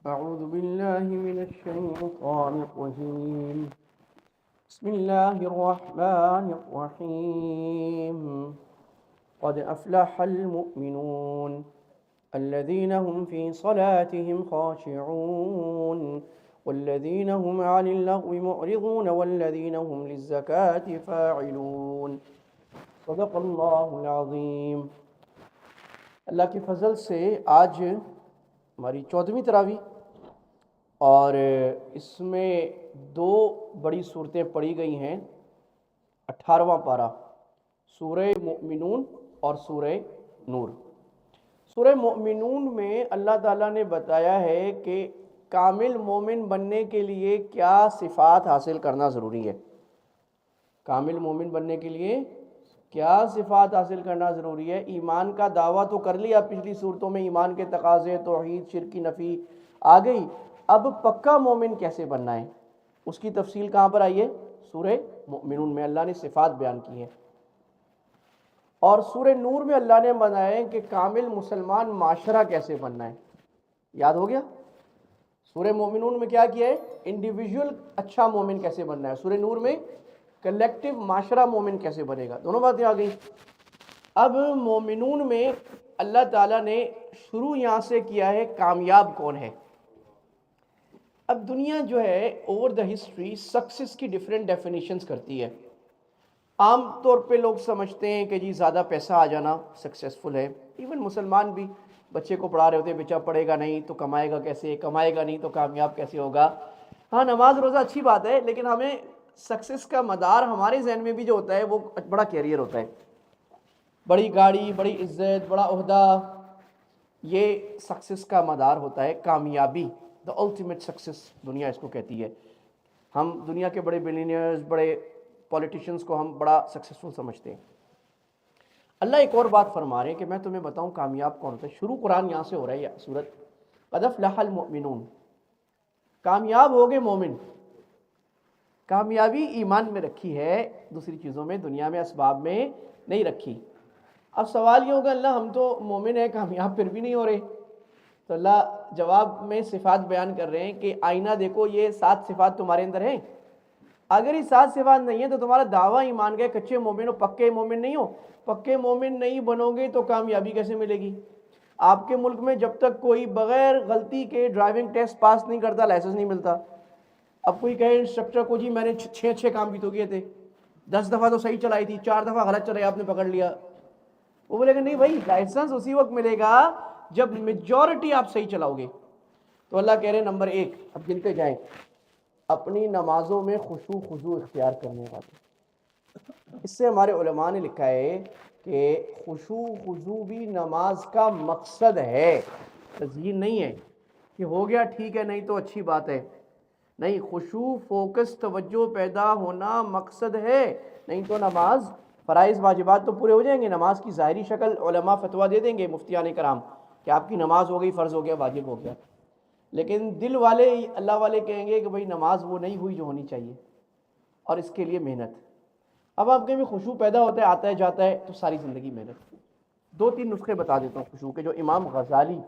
أعوذ بالله من الشيطان الرجيم. بسم الله الرحمن الرحيم. قد أفلح المؤمنون الذين هم في صلاتهم خاشعون والذين هم عن اللغو معرضون والذين هم للزكاة فاعلون. صدق اللہ العظیم. اللہ کے فضل سے آج ہماری 14ویں تراویح اور اس میں دو بڑی صورتیں پڑھی گئی ہیں. 18واں پارہ سورہ مؤمنون اور سورہ نور. سورہ مؤمنون میں اللہ تعالیٰ نے بتایا ہے کہ کامل مومن بننے کے لیے کیا صفات حاصل کرنا ضروری ہے. کامل مومن بننے کے لیے کیا صفات حاصل کرنا ضروری ہے. ایمان کا دعویٰ تو کر لیا پچھلی صورتوں میں، ایمان کے تقاضے، توحید، شرک کی نفی آ گئی. اب پکا مومن کیسے بننا ہے اس کی تفصیل کہاں پر آئی ہے؟ سورہ مؤمنون میں اللہ نے صفات بیان کی ہیں. اور سورہ نور میں اللہ نے بتایا کہ کامل مسلمان معاشرہ کیسے بننا ہے. یاد ہو گیا؟ سورہ مؤمنون میں کیا کیا ہے؟ انڈیویجول اچھا مومن کیسے بننا ہے. سورہ نور میں کلیکٹیو معاشرہ مومن کیسے بنے گا. دونوں باتیں آ گئی. اب مومنون میں اللہ تعالیٰ نے شروع یہاں سے کیا ہے کامیاب کون ہے. اب دنیا جو ہے اوور دا ہسٹری سکسیس کی ڈیفرنٹ ڈیفینیشنز کرتی ہے. عام طور پہ لوگ سمجھتے ہیں کہ جی زیادہ پیسہ آ جانا سکسیسفل ہے. ایون مسلمان بھی بچے کو پڑھا رہے ہوتے ہیں، بچہ پڑھے گا نہیں تو کمائے گا کیسے، کمائے گا نہیں تو کامیاب کیسے ہوگا. ہاں نماز روزہ اچھی بات ہے، لیکن ہمیں سکسیس کا مدار ہمارے ذہن میں بھی جو ہوتا ہے وہ بڑا کیریئر ہوتا ہے. بڑی گاڑی، بڑی عزت، بڑا عہدہ، یہ سکسیس کا مدار ہوتا ہے. کامیابی دا الٹیمیٹ سکسیس دنیا اس کو کہتی ہے. ہم دنیا کے بڑے بلینئرز، بڑے پولیٹیشنز کو ہم بڑا سکسیسفل سمجھتے ہیں. اللہ ایک اور بات فرما رہے ہیں کہ میں تمہیں بتاؤں کامیاب کون ہوتا ہے. شروع قرآن یہاں سے ہو رہا ہے. یہ سورت قد افلح المؤمنون، کامیاب ہو گئے مومن. کامیابی ایمان میں رکھی ہے، دوسری چیزوں میں، دنیا میں، اسباب میں نہیں رکھی. اب سوال یہ ہوگا اللہ ہم تو مومن ہیں، کامیاب پھر بھی نہیں ہو رہے. تو اللہ جواب میں صفات بیان کر رہے ہیں کہ آئینہ دیکھو، یہ 7 صفات تمہارے اندر ہیں. اگر یہ 7 صفات نہیں ہیں تو تمہارا دعویٰ ایمان کا کچے مومن ہو، پکے مومن نہیں ہو. پکے مومن نہیں بنو گے تو کامیابی کیسے ملے گی؟ آپ کے ملک میں جب تک کوئی بغیر غلطی کے ڈرائیونگ ٹیسٹ پاس نہیں کرتا لائسنس نہیں ملتا. اب کوئی کہے انسٹرکٹر کو جی میں نے 6 کام بھی تو کیے تھے، 10 دفعہ تو صحیح چلائی تھی، 4 دفعہ غلط چلائی، آپ نے پکڑ لیا. وہ بولے گا نہیں بھائی، لائسنس اسی وقت ملے گا جب میجورٹی آپ صحیح چلاؤ گے. تو اللہ کہہ رہے ہیں نمبر 1، اب گنتے جائیں، اپنی نمازوں میں خشوع خضوع اختیار کرنے والے. اس سے ہمارے علماء نے لکھا ہے کہ خشوع خضوع بھی نماز کا مقصد ہے، تزیین نہیں ہے کہ ہو گیا ٹھیک ہے نہیں تو اچھی بات ہے. نہیں، خشوع، فوکس، توجہ پیدا ہونا مقصد ہے. نہیں تو نماز، فرائض واجبات تو پورے ہو جائیں گے. نماز کی ظاہری شکل علماء فتویٰ دے دیں گے، مفتیان کرام، کہ آپ کی نماز ہو گئی، فرض ہو گیا، واجب ہو گیا. لیکن دل والے، اللہ والے کہیں گے کہ بھئی نماز وہ نہیں ہوئی جو ہونی چاہیے، اور اس کے لیے محنت. اب آپ کے بھی خشوع پیدا ہوتا ہے، آتا ہے جاتا ہے، تو ساری زندگی محنت. 2-3 نسخے بتا دیتا ہوں خشوع کے جو امام غزالی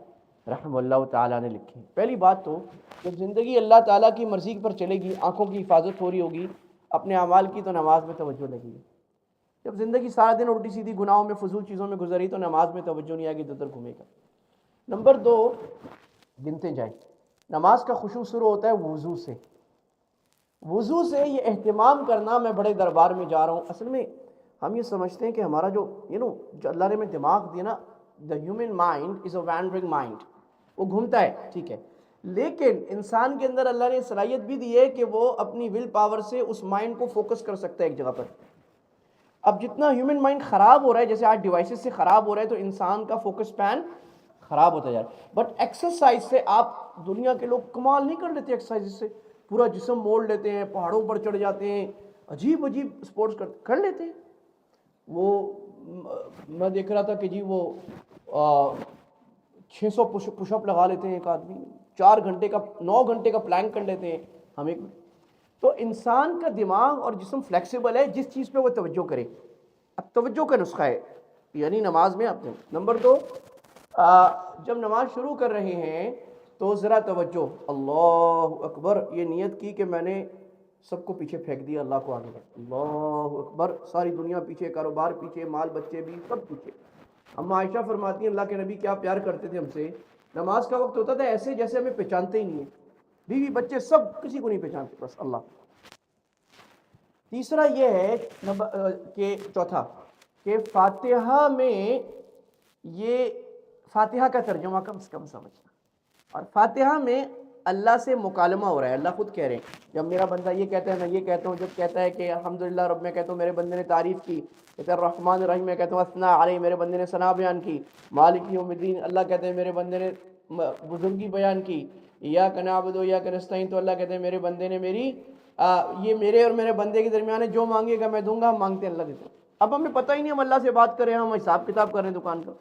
رحمہ اللہ تعالیٰ نے لکھے. پہلی بات تو جب زندگی اللہ تعالیٰ کی مرضی پر چلے گی، آنکھوں کی حفاظت ہو رہی ہوگی اپنے اعمال کی، تو نماز میں توجہ لگے گی. جب زندگی سارا دن الٹی سیدھی گناہوں میں، فضول چیزوں میں گزری تو نماز میں توجہ نہیں آئے گی، ادھر گھومے گا. نمبر 2، گنتے جائیں، نماز کا خشوع شروع ہوتا ہے وضو سے. وضو سے یہ اہتمام کرنا میں بڑے دربار میں جا رہا ہوں. اصل میں ہم یہ سمجھتے ہیں کہ ہمارا جو جو اللہ نے ہمیں دماغ دیا نا، the human mind is a wandering mind, وہ گھومتا ہے، ٹھیک ہے، لیکن انسان کے اندر اللہ نے صلاحیت بھی دی ہے کہ وہ اپنی ول پاور سے اس مائنڈ کو فوکس کر سکتا ہے ایک جگہ پر. اب جتنا ہیومن مائنڈ خراب ہو رہا ہے، جیسے آج ڈیوائسز سے خراب ہو رہا ہے، تو انسان کا فوکس پین خراب ہوتا جا رہا ہے. بٹ ایکسرسائز سے آپ، دنیا کے لوگ کمال نہیں کر لیتے ایکسرسائز سے، پورا جسم موڑ لیتے ہیں، پہاڑوں پر چڑھ جاتے ہیں، عجیب عجیب سپورٹس کر لیتے ہیں. وہ میں دیکھ رہا تھا کہ جی وہ 600 پش اپ لگا لیتے ہیں ایک آدمی، 4 گھنٹے کا، 9 گھنٹے کا پلانک کر لیتے ہیں ہم ایک. تو انسان کا دماغ اور جسم فلیکسیبل ہے جس چیز پہ وہ توجہ کرے. اب توجہ کا نسخہ ہے، یعنی نماز میں آپ نے. نمبر 2، جب نماز شروع کر رہے ہیں تو ذرا توجہ، اللہ اکبر، یہ نیت کی کہ میں نے سب کو پیچھے پھینک دیا، اللہ کو آگے کر، اللہ اکبر، ساری دنیا پیچھے، کاروبار پیچھے، مال بچے بھی سب پیچھے۔ اما عائشہ فرماتی ہیں اللہ کے نبی کیا پیار کرتے تھے ہم سے، نماز کا وقت ہوتا تھا ایسے جیسے ہمیں پہچانتے ہی نہیں ہیں، بیوی بچے سب کسی کو نہیں پہچانتے، بس اللہ۔ تیسرا یہ ہے کہ چوتھا کہ فاتحہ میں، یہ فاتحہ کا ترجمہ کم سے کم سمجھنا، اور فاتحہ میں اللہ سے مکالمہ ہو رہا ہے، اللہ خود کہہ رہے ہیں، جب میرا بندہ یہ کہتا ہے میں یہ کہتا ہوں، جب کہتا ہے کہ الحمدللہ رب، میں کہتا ہوں میرے بندے نے تعریف کی، کہتا ہے الرحمن الرحیم، میں کہتا ہوں اثنا علیہ، میرے بندے نے ثنا بیان کی، مالک یوم الدین، اللہ کہتے ہیں میرے بندے نے بزرگی بیان کی، ایاک نعبد و ایاک نستعین، تو اللہ کہتے ہیں میرے بندے نے میری یہ میرے اور میرے بندے کے درمیان ہے، جو مانگے گا میں دوں گا، ہم مانگتے ہیں اللہ دیتے ہیں۔ اب ہمیں پتہ ہی نہیں ہم اللہ سے بات کریں، ہم حساب کتاب کر رہے ہیں دکان کا۔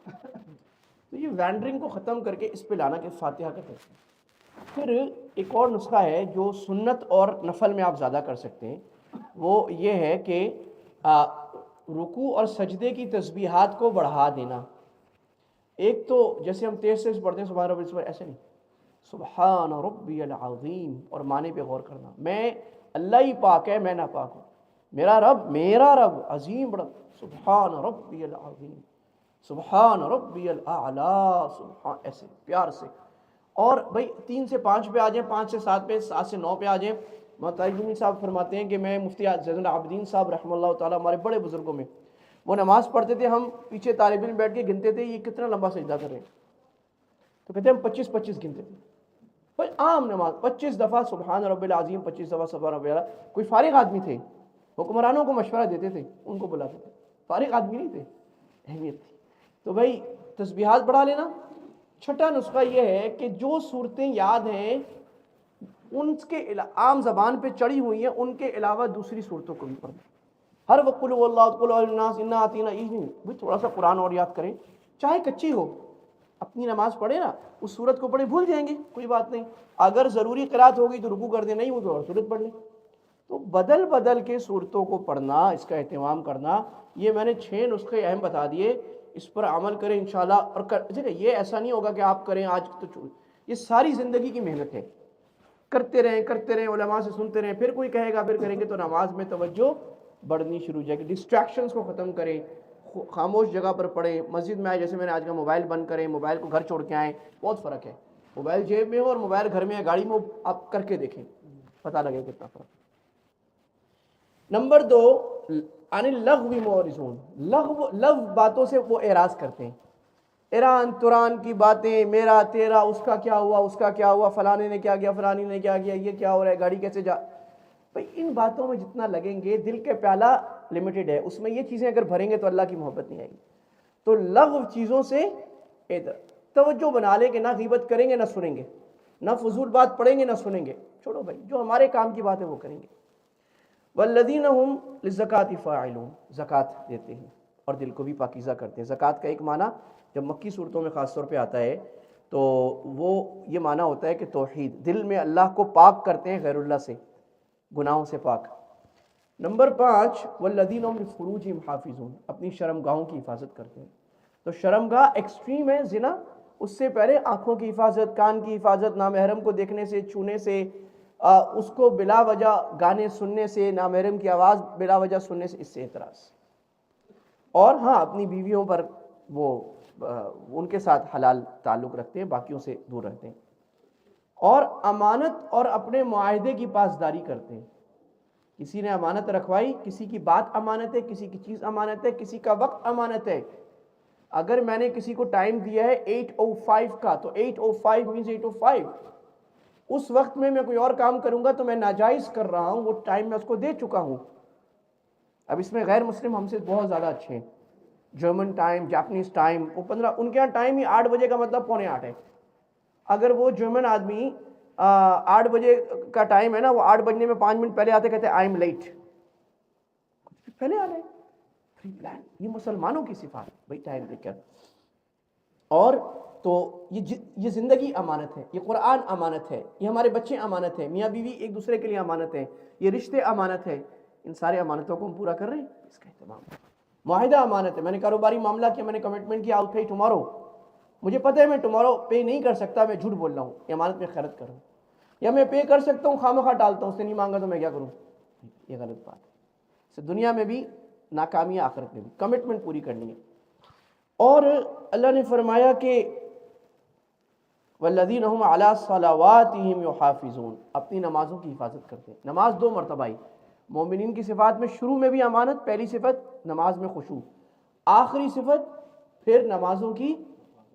تو یہ وینڈرنگ کو ختم کر کے اس پہ لانا کہ فاتحہ کا ترجمہ۔ پھر ایک اور نسخہ ہے جو سنت اور نفل میں آپ زیادہ کر سکتے ہیں، وہ یہ ہے کہ رکوع اور سجدے کی تسبیحات کو بڑھا دینا۔ ایک تو جیسے ہم تیز تیز پڑھتے ہیں سبحان ربی العظیم، ایسے نہیں، سبحان ربی العظیم، اور معنی پہ غور کرنا، میں اللہ ہی پاک ہے، میں ناپاک ہوں، میرا رب عظیم بڑا، سبحان ربی العظیم، سبحان ربی الاعلیٰ، سبحان، ایسے پیار سے۔ اور بھائی 3 سے 5 پہ آ جائیں، 5 سے 7 پہ، 7 سے 9 پہ آ جائیں۔ مطالعی صاحب فرماتے ہیں کہ میں مفتی زین العابدین صاحب رحمہ اللہ تعالیٰ، ہمارے بڑے بزرگوں میں، وہ نماز پڑھتے تھے، ہم پیچھے طالب علم بیٹھ کے گنتے تھے یہ کتنا لمبا سجدہ کر رہے ہیں، تو کہتے ہیں ہم 25 گنتے تھے، بھائی عام نماز 25 دفعہ سبحان رب العظیم، 25 دفعہ سبحان رب العظیم۔ کوئی فارغ آدمی تھے، حکمرانوں کو مشورہ دیتے تھے، ان کو بلاتے تھے، فارغ آدمی نہیں تھے، اہمیت تھی۔ تو بھائی تسبیحات بڑھا لینا۔ چھٹا نسخہ یہ ہے کہ جو صورتیں یاد ہیں ان کے عام زبان پہ چڑھی ہوئی ہیں، ان کے علاوہ دوسری صورتوں کو بھی پڑھنا۔ ہر وقت قل هو اللہ، قل اعوذ بالناس، انا اعطینا، نہیں، تھوڑا سا قرآن اور یاد کریں، چاہے کچی ہو، اپنی نماز پڑھے نا، اس صورت کو پڑھے، بھول جائیں گے کوئی بات نہیں، اگر ضروری قرات ہوگی تو رکوع کر دیں، نہیں وہ تو اور صورت پڑھ لیں۔ تو بدل بدل کے صورتوں کو پڑھنا، اس کا اہتمام کرنا، یہ میں نے 6 نسخے اہم بتا دیے، اس پر عمل کریں انشاءاللہ۔ اور یہ ایسا نہیں ہوگا کہ آپ کریں آج تو، یہ ساری زندگی کی محنت ہے، کرتے رہیں، علماء سے سنتے رہیں، پھر کوئی کہے گا پھر کریں گے، تو نماز میں توجہ بڑھنی شروع ہو جائے گی۔ ڈسٹریکشنز کو ختم کریں، خاموش جگہ پر پڑھیں، مسجد میں آئے، جیسے میں نے آج کا موبائل بند کریں، موبائل کو گھر چھوڑ کے آئیں، بہت فرق ہے، موبائل جیب میں ہو اور موبائل گھر میں ہے، گاڑی میں آپ کر کے دیکھیں، پتہ لگے کتنا فرق ہے۔ نمبر 2، عن اللغو معرضون، لغو باتوں سے وہ اعراض کرتے ہیں، ایران تران کی باتیں، میرا تیرا، اس کا کیا ہوا، فلانے نے کیا کیا، فلانی نے کیا کیا، یہ کیا ہو رہا ہے، گاڑی کیسے جا، بھئی ان باتوں میں جتنا لگیں گے، دل کے پیالہ لمیٹڈ ہے، اس میں یہ چیزیں اگر بھریں گے تو اللہ کی محبت نہیں آئے گی۔ تو لغو چیزوں سے ادھر توجہ بنا لے کہ نہ غیبت کریں گے، نہ سنیں گے، نہ فضول بات پڑھیں گے، نہ سنیں گے، چھوڑو بھائی، جو ہمارے کام کی بات ہے وہ کریں گے۔ والذین هم للزکاۃ فاعلون، زکوٰۃ دیتے ہیں اور دل کو بھی پاکیزہ کرتے ہیں۔ زکوٰۃ کا ایک معنی جب مکی صورتوں میں خاص طور پہ آتا ہے تو وہ یہ معنی ہوتا ہے کہ توحید، دل میں اللہ کو پاک کرتے ہیں، غیر اللہ سے، گناہوں سے پاک۔ نمبر 5، والذین هم لفروجہم حافظون، اپنی شرمگاہوں کی حفاظت کرتے ہیں۔ تو شرمگاہ ایکسٹریم ہے زنا، اس سے پہلے آنکھوں کی حفاظت، کان کی حفاظت، نامحرم کو دیکھنے سے، چھونے سے، اس کو بلا وجہ گانے سننے سے، نامحرم کی آواز بلا وجہ سننے سے، اس سے اعتراض۔ اور ہاں اپنی بیویوں پر وہ ان کے ساتھ حلال تعلق رکھتے ہیں، باقیوں سے دور رہتے ہیں۔ اور امانت اور اپنے معاہدے کی پاسداری کرتے ہیں۔ کسی نے امانت رکھوائی، کسی کی بات امانت ہے، کسی کی چیز امانت ہے، کسی کا وقت امانت ہے۔ اگر میں نے کسی کو ٹائم دیا ہے 8:05 کا، تو 8:05 means 8:05، اس وقت میں کوئی اور کام کروں گا تو میں ناجائز کر رہا ہوں، وہ ٹائم میں اس کو دے چکا ہوں۔ اب اس میں غیر مسلم ہم سے بہت زیادہ اچھے ہیں، جرمن ٹائم، جاپنیز ٹائم، وہ 15، ان کے یہاں ٹائم ہی 8 بجے کا مطلب 7:45 ہے۔ اگر وہ جرمن آدمی 8 بجے کا ٹائم ہے نا، وہ 8 بجنے میں 5 منٹ پہلے آتے، کہتے ہیں آئی ایم لیٹ، پہلے آ رہے ہیں، فری پلان۔ یہ مسلمانوں کی صفات ہے بھائی، ٹائم دیکھ کر۔ اور تو یہ زندگی امانت ہے، یہ قرآن امانت ہے، یہ ہمارے بچے امانت ہیں، میاں بیوی ایک دوسرے کے لیے امانت ہیں، یہ رشتے امانت ہے، ان سارے امانتوں کو ہم پورا کر رہے ہیں، اس کا اہتمام۔ معاہدہ امانت ہے، میں نے کاروباری معاملہ کیا، میں نے کمٹمنٹ کیا، آؤ پے ٹمارو، مجھے پتہ ہے میں ٹمارو پے نہیں کر سکتا، میں جھوٹ بول رہا ہوں، امانت میں خیانت کر رہا ہوں، یا میں پے کر سکتا ہوں خواہ ڈالتا ہوں، اس نے نہیں مانگا تو میں کیا کروں؟ یہ غلط بات ہے۔ دنیا میں بھی ناکامی، آخرت میں بھی کمٹمنٹ پوری کرنی ہے۔ اور اللہ نے فرمایا کہ والذین هم علی صلواتہم یحافظون، اپنی نمازوں کی حفاظت کرتے ہیں۔ نماز دو مرتبہ آئی، مومنین کی صفات میں شروع میں بھی امانت، پہلی صفت نماز میں خشوع، آخری صفت پھر نمازوں کی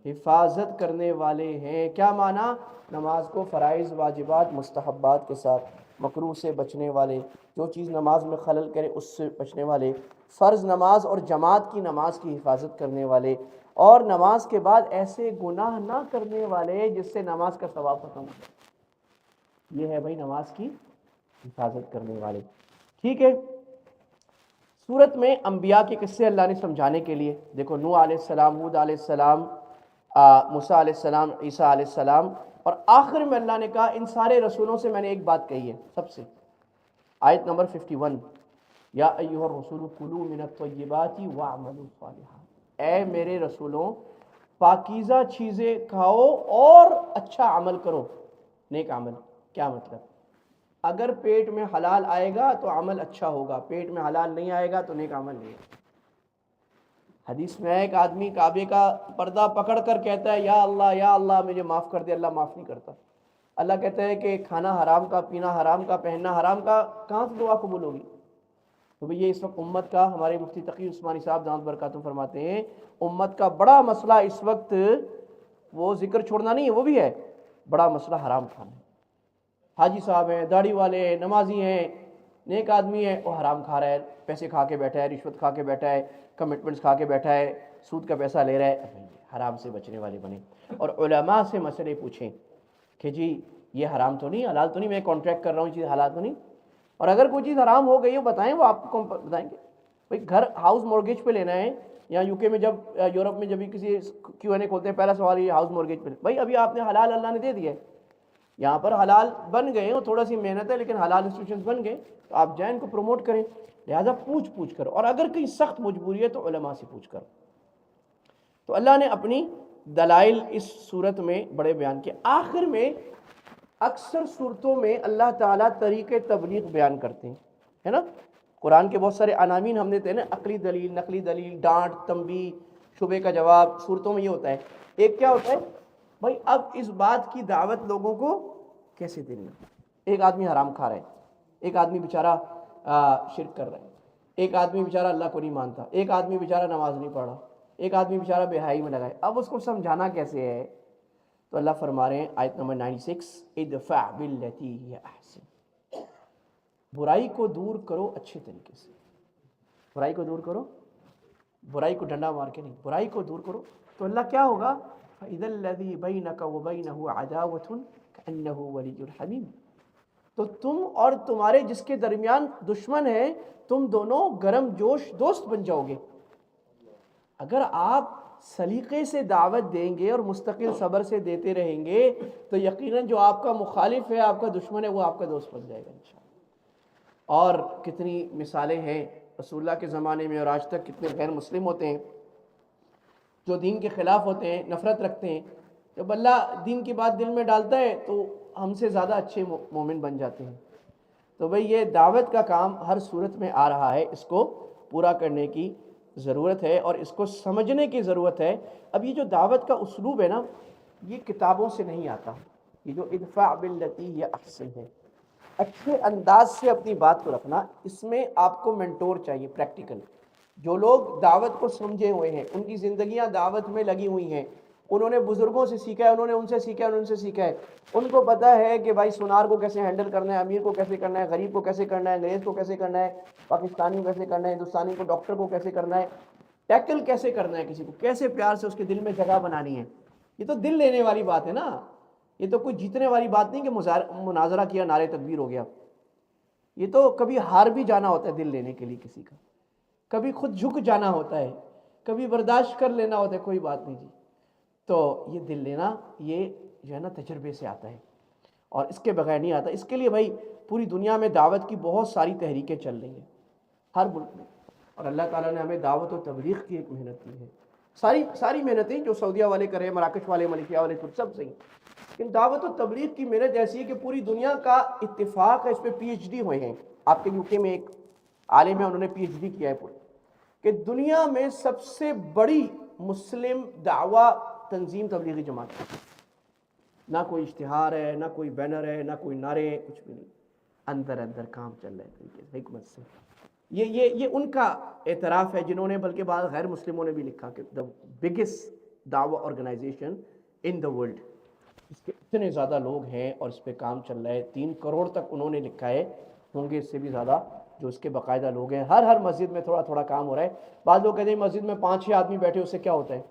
حفاظت کرنے والے ہیں۔ کیا معنی؟ نماز کو فرائض، واجبات، مستحبات کے ساتھ، مکروہ سے بچنے والے، جو چیز نماز میں خلل کرے اس سے بچنے والے، فرض نماز اور جماعت کی نماز کی حفاظت کرنے والے، اور نماز کے بعد ایسے گناہ نہ کرنے والے جس سے نماز کا ثواب ختم ہو جائے۔ یہ ہے بھائی نماز کی حفاظت کرنے والے۔ ٹھیک ہے، سورت میں انبیاء کے قصے اللہ نے سمجھانے کے لیے، دیکھو نوح علیہ السلام، ہود علیہ السلام، موسیٰ علیہ السلام، عیسیٰ علیہ السلام، اور آخر میں اللہ نے کہا ان سارے رسولوں سے میں نے ایک بات کہی ہے سب سے، آیت نمبر 51، یا ایھا الرسول کلوا من الطیبات واعملوا صالحا، اے میرے رسولوں پاکیزہ چیزیں کھاؤ اور اچھا عمل کرو، نیک عمل۔ کیا مطلب؟ اگر پیٹ میں حلال آئے گا تو عمل اچھا ہوگا، پیٹ میں حلال نہیں آئے گا تو نیک عمل نہیں ہے۔ حدیث میں ایک آدمی کعبے کا پردہ پکڑ کر کہتا ہے یا اللہ مجھے معاف کر دے، اللہ معاف نہیں کرتا۔ اللہ کہتا ہے کہ کھانا حرام کا، پینا حرام کا، پہننا حرام کا، کہاں سے دعا قبول ہوگی؟ تو بھئی یہ اس وقت امت کا، ہمارے مفتی تقی عثمانی صاحب دامت برکاتہم فرماتے ہیں، امت کا بڑا مسئلہ اس وقت وہ ذکر چھوڑنا نہیں ہے، وہ بھی ہے بڑا مسئلہ حرام کھانا ہے۔ حاجی صاحب ہیں، داڑھی والے ہیں، نمازی ہیں، نیک آدمی ہے، وہ حرام کھا رہا ہے، پیسے کھا کے بیٹھا ہے، رشوت کھا کے بیٹھا ہے، کمٹمنٹس کھا کے بیٹھا ہے، سود کا پیسہ لے رہا ہے۔ حرام سے بچنے والے بنیں اور علماء سے مسئلے پوچھیں کہ جی یہ حرام تو نہیں، حلال تو نہیں، میں کانٹریکٹ کر رہا ہوں، یہ چیز حلال تو نہیں، اور اگر کوئی چیز حرام ہو گئی ہے بتائیں، وہ آپ کو بتائیں گے۔ بھائی گھر ہاؤس مورگیج پہ لینا ہے، یا یو کے میں جب، یورپ میں جب بھی کسی Q&A کھولتے ہیں پہلا سوال یہ ہاؤس مورگیج پہ، بھائی ابھی آپ نے حلال اللہ نے دے دیا ہے، یہاں پر حلال بن گئے ہیں، تھوڑا سی محنت ہے لیکن حلال انسٹیٹیوشنز بن گئے، تو آپ جائیں ان کو پروموٹ کریں، لہٰذا پوچھ کر، اور اگر کہیں سخت مجبوری ہے تو علماء سے پوچھ کر۔ تو اللہ نے اپنی دلائل اس صورت میں بڑے بیان کیے۔ آخر میں اکثر صورتوں میں اللہ تعالیٰ طریق تبلیغ بیان کرتے ہیں، ہے نا؟ قرآن کے بہت سارے عناوین ہم دیتے ہیں نا، عقلی دلیل، نقلی دلیل، ڈانٹ، تنبیہ، شبے کا جواب، صورتوں میں یہ ہوتا ہے۔ ایک کیا ہوتا ہے بھائی، اب اس بات کی دعوت لوگوں کو کیسے دینی؟ ایک آدمی حرام کھا رہا ہے، ایک آدمی بیچارہ شرک کر رہا ہے، ایک آدمی بیچارہ اللہ کو نہیں مانتا، ایک آدمی بیچارہ نماز نہیں پڑھا، ایک آدمی بیچارہ بے حیائی میں لگا ہے، اب اس کو سمجھانا کیسے ہے؟ تو اللہ فرما رہے ہیں آیت نمبر 96، ادفع باللتی ہی احسن، برائی کو دور کرو اچھے طریقے سے، برائی کو دور کرو، برائی کو ڈنڈا مار کے نہیں، برائی کو دور کرو، تو اللہ کیا ہوگا؟ فَإِذَا الَّذِي بَيْنَكَ وَبَيْنَهُ عَدَاوَةٌ كَأَنَّهُ وَلِيٌّ حَمِيمٌ، تو تم اور تمہارے جس کے درمیان دشمن ہے، تم دونوں گرم جوش دوست بن جاؤ گے۔ اگر آپ سلیقے سے دعوت دیں گے اور مستقل صبر سے دیتے رہیں گے تو یقیناً جو آپ کا مخالف ہے، آپ کا دشمن ہے، وہ آپ کا دوست بن جائے گا انشاءاللہ۔ اور کتنی مثالیں ہیں رسول اللہ کے زمانے میں اور آج تک، کتنے غیر مسلم ہوتے ہیں جو دین کے خلاف ہوتے ہیں، نفرت رکھتے ہیں، جب اللہ دین کی بات دل میں ڈالتا ہے تو ہم سے زیادہ اچھے مومن بن جاتے ہیں۔ تو بھئی یہ دعوت کا کام ہر صورت میں آ رہا ہے، اس کو پورا کرنے کی ضرورت ہے اور اس کو سمجھنے کی ضرورت ہے۔ اب یہ جو دعوت کا اسلوب ہے نا، یہ کتابوں سے نہیں آتا، یہ جو ادفع باللتی ہی احسن ہے، اچھے انداز سے اپنی بات کو رکھنا، اس میں آپ کو مینٹور چاہیے، پریکٹیکل۔ جو لوگ دعوت کو سمجھے ہوئے ہیں، ان کی زندگیاں دعوت میں لگی ہوئی ہیں، انہوں نے بزرگوں سے سیکھا ہے، انہوں نے ان سے سیکھا ہے، انہوں نے ان سے سیکھا ہے، ان کو پتہ ہے کہ بھائی سونار کو کیسے ہینڈل کرنا ہے، امیر کو کیسے کرنا ہے، غریب کو کیسے کرنا ہے، انگریز کو کیسے کرنا ہے، پاکستانی کو کیسے کرنا ہے، ہندوستانی کو، ڈاکٹر کو کیسے کرنا ہے، ٹیکل کیسے کرنا ہے، کسی کو کیسے پیار سے اس کے دل میں جگہ بنانی ہے۔ یہ تو دل لینے والی بات ہے نا، یہ تو کوئی جیتنے والی بات نہیں کہ مناظرہ کیا نعرے تکبیر ہو گیا۔ یہ تو کبھی ہار بھی جانا ہوتا ہے دل لینے کے لیے کسی کا، کبھی خود جھک جانا ہوتا ہے، کبھی برداشت کر لینا ہوتا ہے، کوئی بات نہیں جی۔ تو یہ دل لینا، یہ جو ہے نا تجربے سے آتا ہے اور اس کے بغیر نہیں آتا۔ اس کے لیے بھائی پوری دنیا میں دعوت کی بہت ساری تحریکیں چل رہی ہیں ہر ملک میں، اور اللہ تعالیٰ نے ہمیں دعوت و تبلیغ کی ایک محنت دی ہے۔ ساری محنتیں جو سعودیہ والے کر رہے ہیں، مراکش والے، ملیشیا والے، سب صحیح، لیکن دعوت و تبلیغ کی محنت ایسی ہے کہ پوری دنیا کا اتفاق ہے، اس پہ پی ایچ ڈی ہوئے ہیں. آپ کے یو کے میں ایک عالم ہے، انہوں نے پی ایچ ڈی کیا ہے پوری، کہ دنیا میں سب سے بڑی مسلم دعویٰ تنظیم تبلیغی جماعت ہے. نہ کوئی اشتہار ہے، نہ کوئی بینر ہے، نہ کوئی نعرے، کچھ بھی نہیں، اندر اندر کام چل رہا ہے طریقے سے، حکمت سے. یہ ان کا اعتراف ہے جنہوں نے، بلکہ بعض غیر مسلموں نے بھی لکھا کہ دا بگیسٹ دعویٰ آرگنائزیشن ان دا ورلڈ، اس کے اتنے زیادہ لوگ ہیں اور اس پہ کام چل رہا ہے. 3 کروڑ تک انہوں نے لکھا ہے، ہوں گے اس سے بھی زیادہ جو اس کے باقاعدہ لوگ ہیں. ہر مسجد میں تھوڑا تھوڑا کام ہو رہا ہے. بعض لوگ کہتے ہیں مسجد میں 5-6 آدمی بیٹھے اس سے کیا ہوتا ہے؟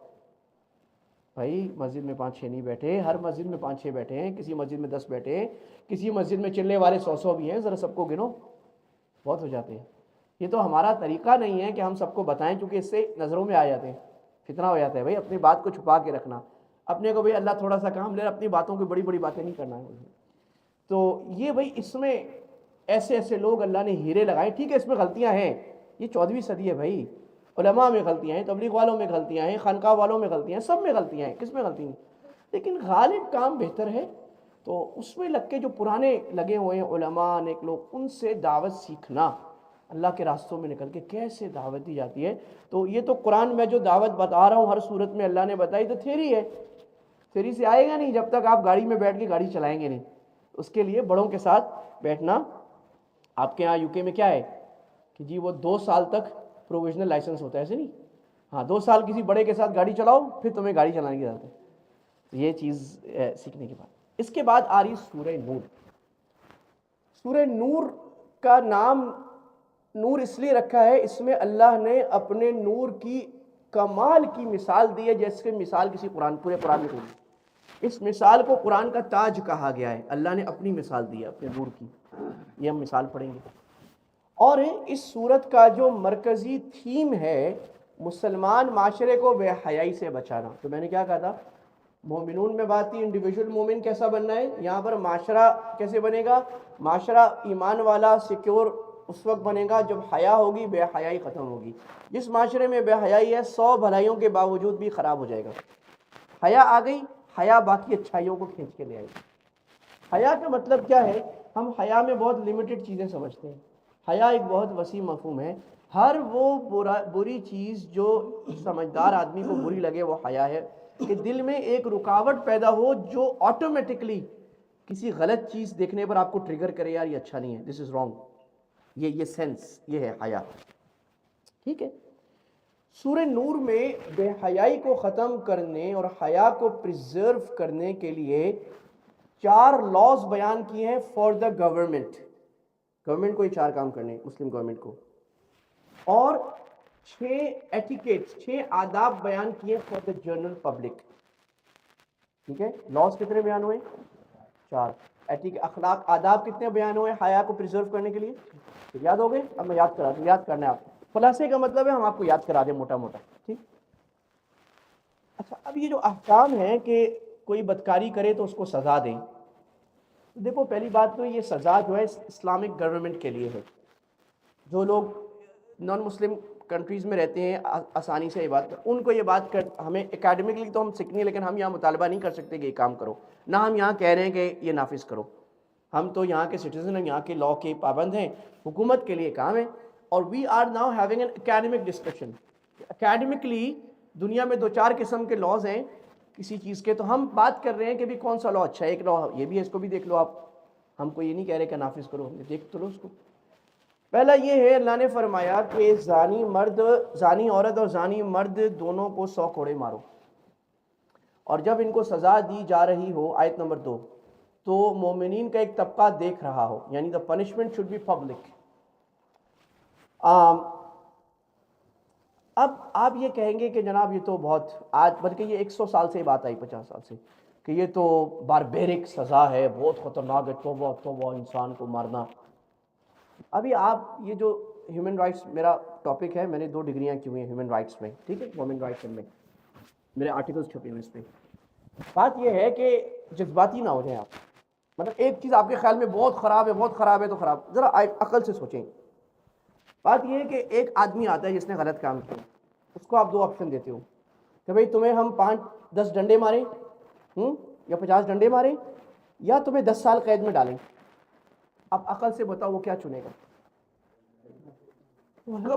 بھائی مسجد میں 5-6 نہیں بیٹھے، ہر مسجد میں 5-6 بیٹھے ہیں، کسی مسجد میں 10 بیٹھے ہیں، کسی مسجد میں چلنے والے 100 بھی ہیں، ذرا سب کو گنو، بہت ہو جاتے ہیں. یہ تو ہمارا طریقہ نہیں ہے کہ ہم سب کو بتائیں، کیونکہ اس سے نظروں میں آ جاتے ہیں، فتنہ ہو جاتا ہے. بھائی اپنی بات کو چھپا کے رکھنا، اپنے کو بھائی اللہ تھوڑا سا کام لے رہا، اپنی باتوں کی بڑی بڑی باتیں نہیں کرنا ہے. تو یہ بھائی اس میں ایسے لوگ اللہ نے ہیرے لگائے. ٹھیک ہے اس میں غلطیاں ہیں، یہ 14ویں صدی ہے بھائی، علماء میں غلطیاں ہیں، تبلیغ والوں میں غلطیاں ہیں، خانقاہ والوں میں غلطیاں ہیں، سب میں غلطیاں ہیں، کس میں غلطی نہیں، لیکن غالب کام بہتر ہے. تو اس میں لگ کے جو پرانے لگے ہوئے ہیں علماء نیک لوگ، ان سے دعوت سیکھنا، اللہ کے راستوں میں نکل کے کیسے دعوت دی جاتی ہے. تو یہ تو قرآن میں جو دعوت بتا رہا ہوں ہر صورت میں اللہ نے بتائی، تو تھیری ہے، تھیری سے آئے گا نہیں جب تک آپ گاڑی میں بیٹھ کے گاڑی چلائیں گے نہیں. اس کے لیے بڑوں کے ساتھ بیٹھنا. آپ کے ہاں یو کے میں کیا ہے کہ جی وہ 2 سال تک پروویژنل لائسنس ہوتا ہے، ایسے نہیں؟ ہاں 2 سال کسی بڑے کے ساتھ گاڑی چلاؤ، پھر تمہیں گاڑی چلانے کی ضرورت ہے. یہ چیز سیکھنے کے بعد، اس کے بعد آ رہی سورہ نور. سورہ نور کا نام نور اس لیے رکھا ہے، اس میں اللہ نے اپنے نور کی کمال کی مثال دی ہے، جیسے مثال کسی پورے قرآن میں نہیں. اس مثال کو قرآن کا تاج کہا گیا ہے. اللہ نے اپنی مثال دی ہے اپنے نور کی، یہ ہم مثال پڑھیں گے. اور اس صورت کا جو مرکزی تھیم ہے، مسلمان معاشرے کو بے حیائی سے بچانا. تو میں نے کیا کہا تھا، مومنون میں بات تھی انڈیویجول مومن کیسا بننا ہے، یہاں پر معاشرہ کیسے بنے گا. معاشرہ ایمان والا سیکیور اس وقت بنے گا جب حیا ہوگی، بے حیائی ختم ہوگی. جس معاشرے میں بے حیائی ہے 100 بھلائیوں کے باوجود بھی خراب ہو جائے گا. حیا آ گئی، حیا باقی اچھائیوں کو کھینچ کے لے آئی. حیا کا مطلب کیا ہے، ہم حیا میں بہت لمیٹڈ چیزیں سمجھتے ہیں. حیا ایک بہت وسیع مفہوم ہے. ہر وہ بری چیز جو سمجھدار آدمی کو بری لگے وہ حیا ہے، کہ دل میں ایک رکاوٹ پیدا ہو جو آٹومیٹکلی کسی غلط چیز دیکھنے پر آپ کو ٹریگر کرے، یار یہ اچھا نہیں ہے، دس از رانگ. یہ سینس، یہ ہے حیا. ٹھیک ہے. سورہ نور میں بے حیائی کو ختم کرنے اور حیا کو پریزرو کرنے کے لیے 4 لاز بیان کیے ہیں فار دا گورنمنٹ کو یہ 4 کام کرنے مسلم گورنمنٹ کو. اور 6 ایٹیکیٹس، 6 آداب بیان کیے فار دا جنرل پبلک. ٹھیک ہے. لاز کتنے بیان ہوئے؟ 4. اخلاق آداب کتنے بیان ہوئے حیا کو پریزرو کرنے کے لیے؟ یاد ہو گئے؟ اب میں یاد کرا دوں، یاد کرنا ہے آپ کو. خلاصے کا مطلب ہے ہم آپ کو یاد کرا دیں موٹا موٹا. ٹھیک. اچھا اب یہ جو احکام ہیں کہ کوئی بدکاری کرے تو اس کو سزا دیں. دیکھو پہلی بات تو یہ سزا جو ہے اسلامک گورنمنٹ کے لیے ہے. جو لوگ نان مسلم کنٹریز میں رہتے ہیں آسانی سے یہ بات ان کو یہ بات ہمیں اکیڈمکلی تو ہم سیکھنی ہے، لیکن ہم یہاں مطالبہ نہیں کر سکتے کہ یہ کام کرو، نہ ہم یہاں کہہ رہے ہیں کہ یہ نافذ کرو. ہم تو یہاں کے سٹیزن ہیں، یہاں کے لاء کے پابند ہیں، حکومت کے لیے کام ہے. اور we are now having an academic discussion. Academically دنیا میں 2-4 قسم کے لاز ہیں کسی چیز کے، تو ہم بات کر رہے ہیں کہ بھی کون سا لاء اچھا ہے. ایک لاء یہ بھی ہے، اس کو بھی دیکھ لو آپ. ہم کو یہ نہیں کہہ رہے کہ نافذ کرو، دیکھ تو لو اس کو. پہلا یہ ہے، اللہ نے فرمایا کہ زانی عورت اور زانی مرد دونوں کو 100 کوڑے مارو. اور جب ان کو سزا دی جا رہی ہو، آیت نمبر 2، تو مومنین کا ایک طبقہ دیکھ رہا ہو، یعنی the punishment should be public. اب آپ یہ کہیں گے کہ جناب یہ تو بہت آج، بلکہ یہ 100 سال سے بات آئی، 50 سال سے، کہ یہ تو باربیرک سزا ہے، بہت خطرناک ہے، توبہ انسان کو مارنا. ابھی آپ یہ جو ہیومن رائٹس میرا ٹاپک ہے، میں نے 2 ڈگریاں کی ہوئی ہیں ہیومن رائٹس میں. ٹھیک ہے. ہیومن رائٹس میں میرے آرٹیکلس چھپے ہوئے اس پہ. بات یہ ہے کہ جذباتی نہ ہو جائیں آپ. مطلب ایک چیز آپ کے خیال میں بہت خراب ہے تو خراب، ذرا عقل سے سوچیں. بات یہ ہے کہ ایک آدمی آتا ہے جس نے غلط کام کیا، اس کو آپ 2 آپشن دیتے ہو کہ بھئی تمہیں ہم 5-10 ڈنڈے ماریں یا 50 ڈنڈے ماریں یا تمہیں 10 سال قید میں ڈالیں. اب عقل سے بتاؤ وہ کیا چنے گا؟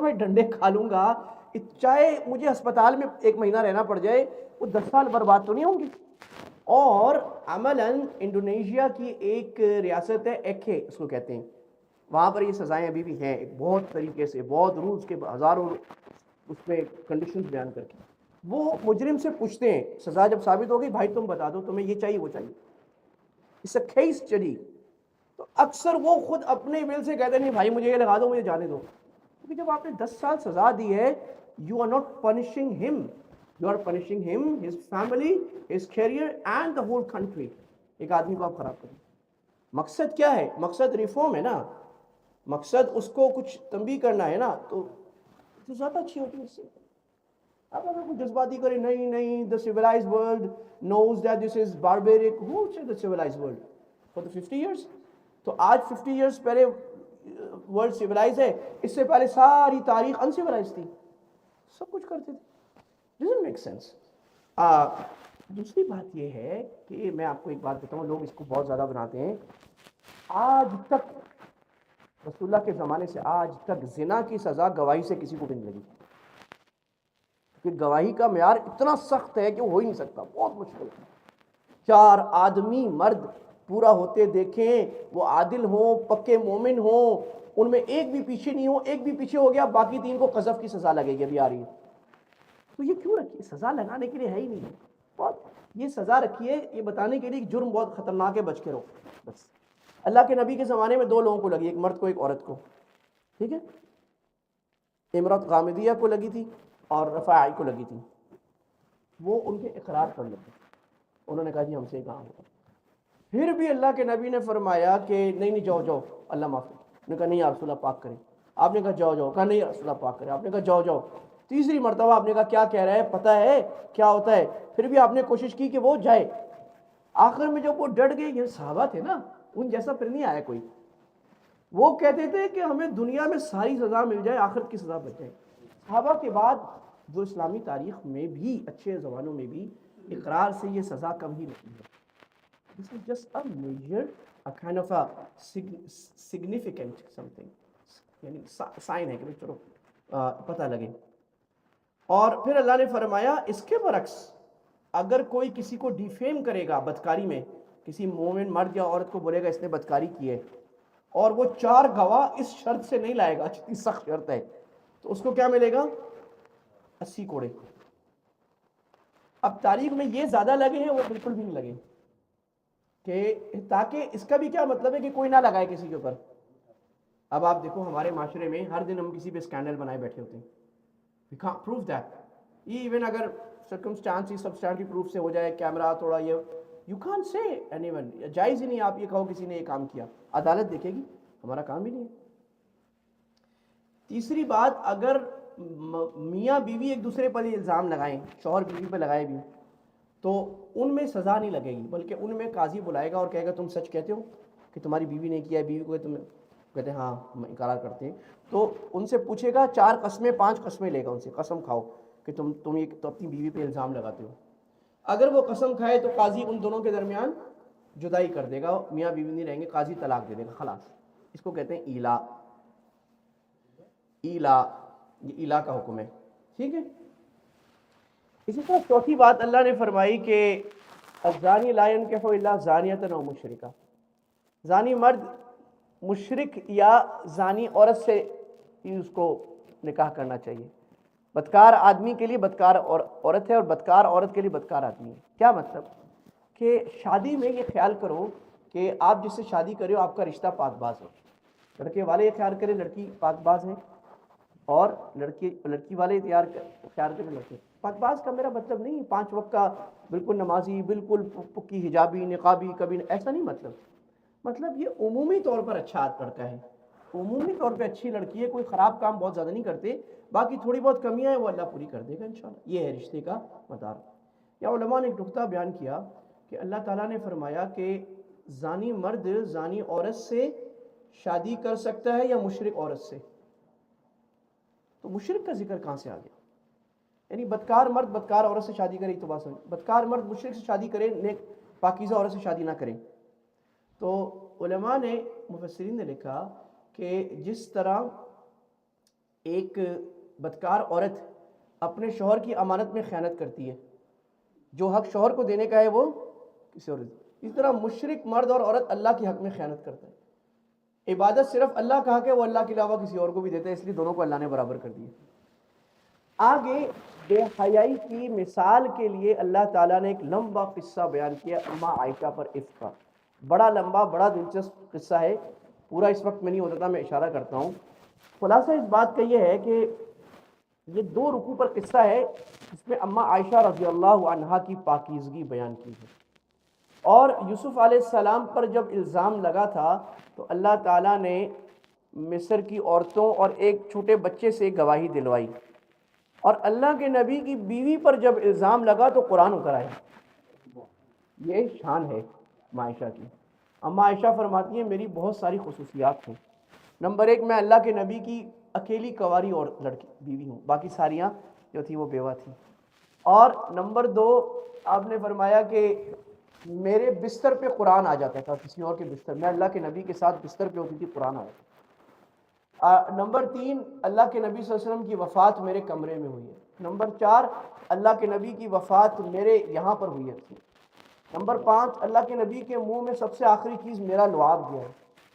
میں ڈنڈے کھا لوں گا، چاہے مجھے ہسپتال میں 1 مہینہ رہنا پڑ جائے، وہ 10 سال برباد تو نہیں ہوں گے. اور عملاً انڈونیشیا کی ایک ریاست ہے ایکھے اس کو کہتے ہیں، وہاں پر یہ سزائیں ابھی بھی ہیں بہت طریقے سے، بہت رولز کے ہزاروں اس پہ کنڈیشنز بیان کر کے. وہ مجرم سے پوچھتے ہیں سزا جب ثابت ہو گئی، بھائی تم بتا دو تمہیں یہ چاہیے وہ چاہیے، اس سے کیس چلی. تو اکثر وہ خود اپنے ول سے کہتے ہیں نہیں بھائی مجھے یہ لگا دو، مجھے جانے دو. کیونکہ جب آپ نے 10 سال سزا دی ہے، you are not punishing him, you are punishing him, his family, his career and the whole country. ایک آدمی کو آپ خراب کریں. مقصد کیا ہے؟ مقصد ریفارم ہے نا، مقصد اس کو کچھ تنبیہ کرنا ہے نا، تو زیادہ اچھی ہوتی ہے اس سے. اب اگر کوئی جذباتی کرے نہیں the civilized world knows that this is barbaric. Who said the civilized world for the 50 years؟ تو آج 50 years پہلے ورلڈ سیولائز ہے، اس سے پہلے ساری تاریخ انسیولائز تھی، سب کچھ کرتے تھے. doesn't make sense. دوسری بات یہ ہے کہ میں آپ کو ایک بات بتاؤں، لوگ اس کو بہت زیادہ بناتے ہیں. آج تک رسول اللہ کے زمانے سے آج تک زنا کی سزا گواہی سے کسی کو بھی نہیں لگی، کہ گواہی کا معیار اتنا سخت ہے کہ وہ ہو ہی نہیں سکتا، بہت مشکل ہے. 4 آدمی مرد پورا ہوتے دیکھیں، وہ عادل ہوں، پکے مومن ہوں، ان میں ایک بھی پیچھے نہیں ہو، ایک بھی پیچھے ہو گیا باقی 3 کو قذف کی سزا لگے گی. ابھی آ رہی ہے تو یہ کیوں رکھی؟ سزا لگانے کے لیے ہے ہی نہیں. بہت یہ سزا رکھی ہے یہ بتانے کے لیے کہ جرم بہت خطرناک ہے، بچ کے رہو بس. اللہ کے نبی کے زمانے میں 2 لوگوں کو لگی، ایک مرد کو ایک عورت کو، ٹھیک ہے، امرات غامدیہ کو لگی تھی اور رفاعی کو لگی تھی. وہ ان کے اقرار کر لیتے، انہوں نے کہا جی ہم سے کہاں ہوگا. پھر بھی اللہ کے نبی نے فرمایا کہ نہیں جاؤ اللہ معاف کرے. نے کہا نہیں یا رسول اللہ پاک کرے. آپ نے کہا جاؤ. کہا نہیں یا رسول اللہ پاک کرے. آپ نے کہا جاؤ. تیسری مرتبہ آپ نے کہا کیا کہہ رہا ہے، پتہ ہے کیا ہوتا ہے؟ پھر بھی آپ نے کوشش کی کہ وہ جائے. آخر میں جب وہ ڈٹ گئے، یہ صحابہ تھے نا، ان جیسا پھر نہیں آیا کوئی. وہ کہتے تھے کہ ہمیں دنیا میں ساری سزا مل جائے، آخرت کی سزا بچ جائے. صحابہ کے بعد جو اسلامی تاریخ میں بھی اچھے زمانوں میں بھی اقرار سے یہ سزا کم ہی نہیں ہے. This is just a major, a kind of a significant something. یعنی سائن ہے کہ چلو پتہ لگے. اور پھر اللہ نے فرمایا اس کے برعکس اگر کوئی کسی کو ڈیفیم کرے گا بدکاری میں، کسی مومن مرد یا عورت کو بولے گا اس نے بدکاری کی ہے، اور وہ 4 گواہ اس شرط سے نہیں لائے گا، اتنی سخت شرط ہے، تو اس کو کیا ملے گا؟ 80 کوڑے. اب تاریخ میں یہ زیادہ لگے ہیں، وہ بالکل بھی نہیں لگے، کہ تاکہ اس کا بھی کیا مطلب ہے کہ کوئی نہ لگائے کسی کے اوپر. اب آپ دیکھو ہمارے معاشرے میں ہر دن ہم کسی پہ اسکینڈل بنائے بیٹھے ہوتے ہیں. We can't prove that. Even اگر سبسٹانٹیو پروف سے ہو جائے، کیمرہ تھوڑا یہ، you can't say anyone، جائز ہی نہیں آپ یہ کہو کسی نے یہ کام کیا. عدالت دیکھے گی، ہمارا کام ہی نہیں ہے. تیسری بات، اگر میاں بیوی ایک دوسرے پر الزام لگائیں، شوہر بیوی پہ لگائے بھی، تو ان میں سزا نہیں لگے گی، بلکہ ان میں قاضی بلائے گا اور کہے گا تم سچ کہتے ہو کہ تمہاری بیوی نے کیا ہے؟ بیوی کو تم کہتے ہیں ہاں ہم اقرار کرتے ہیں. تو ان سے پوچھے گا 4 قسمیں 5 قسمیں لے گا ان سے، قسم کھاؤ کہ تم یہ تو اپنی بیوی پہ الزام لگاتے ہو. اگر وہ قسم کھائے تو قاضی ان دونوں کے درمیان جدائی کر دے گا، میاں بیوی نہیں رہیں گے، قاضی طلاق دے دے گا، خلاص. اس کو کہتے ہیں ایلا. یہ ایلا کا حکم ہے، ٹھیک ہے. اسی طرح چوتھی بات اللہ نے فرمائی کہ الزانی لا ينکح الا زانیۃ او مشرکہ. زانی مرد مشرک یا زانی عورت سے ہی اس کو نکاح کرنا چاہیے. بدکار آدمی کے لیے بدکار عورت ہے، اور بدکار عورت کے لیے بدکار آدمی ہے. کیا مطلب؟ کہ شادی میں یہ خیال کرو کہ آپ جس سے شادی کرے ہو آپ کا رشتہ پاک باز ہو. لڑکے والے یہ خیال کریں لڑکی پاک باز ہے، اور لڑکی والے خیال کریں لڑکے پاک باز. کا میرا مطلب نہیں 5 وقت کا بالکل نمازی، بالکل پکی حجابی نقابی، کبھی ایسا نہیں. مطلب یہ عمومی طور پر اچھا لڑکا ہے، عمومی طور پہ اچھی لڑکی ہے، کوئی خراب کام بہت زیادہ نہیں کرتے، باقی تھوڑی بہت کمیاں ہیں وہ اللہ پوری کر دے گا انشاءاللہ. یہ ہے رشتے کا مدار. یا علماء نے ایک نقطہ بیان کیا کہ اللہ تعالیٰ نے فرمایا کہ زانی مرد زانی عورت سے شادی کر سکتا ہے یا مشرک عورت سے. تو مشرک کا ذکر کہاں سے آ گیا؟ یعنی بدکار مرد بدکار عورت سے شادی کرے تو بات سمجھ، بدکار مرد مشرک سے شادی کرے، نیک پاکیزہ عورت سے شادی نہ کرے۔ تو علماء نے، مفسرین نے لکھا کہ جس طرح ایک بدکار عورت اپنے شوہر کی امانت میں خیانت کرتی ہے، جو حق شوہر کو دینے کا ہے وہ کسی اور، اس طرح مشرک مرد اور عورت اللہ کے حق میں خیانت کرتا ہے۔ عبادت صرف اللہ کا حق ہے، وہ اللہ کے علاوہ کسی اور کو بھی دیتا ہے، اس لیے دونوں کو اللہ نے برابر کر دیا۔ آگے بے حیائی کی مثال کے لیے اللہ تعالیٰ نے ایک لمبا قصہ بیان کیا اماں عائشہ پر عفق کا، بڑا لمبا بڑا دلچسپ قصہ ہے، پورا اس وقت میں نہیں ہوتا تھا، میں اشارہ کرتا ہوں۔ خلاصہ اس بات کا یہ ہے کہ یہ 2 رکوع پر قصہ ہے جس میں اماں عائشہ رضی اللہ عنہا کی پاکیزگی بیان کی ہے۔ اور یوسف علیہ السلام پر جب الزام لگا تھا تو اللہ تعالیٰ نے مصر کی عورتوں اور ایک چھوٹے بچے سے گواہی دلوائی، اور اللہ کے نبی کی بیوی پر جب الزام لگا تو قرآن اتر آیا۔ یہ شان ہے اماں عائشہ کی۔ اماں عائشہ فرماتی ہیں میری بہت ساری خصوصیات ہیں۔ نمبر 1، میں اللہ کے نبی کی اکیلی کنواری اور لڑکی بیوی ہوں، باقی ساریاں جو تھی وہ بیوہ تھی۔ اور نمبر 2، آپ نے فرمایا کہ میرے بستر پہ قرآن آ جاتا تھا، کسی اور کے بستر، میں اللہ کے نبی کے ساتھ بستر پہ ہوتی تھی، قرآن آیا تھا۔ نمبر 3، اللہ کے نبی صلی اللہ علیہ وسلم کی وفات میرے کمرے میں ہوئی ہے۔ نمبر 4، اللہ کے نبی کی وفات میرے یہاں پر ہوئی ہے۔ نمبر 5، اللہ کے نبی کے منہ میں سب سے آخری چیز میرا لعاب گیا ہے،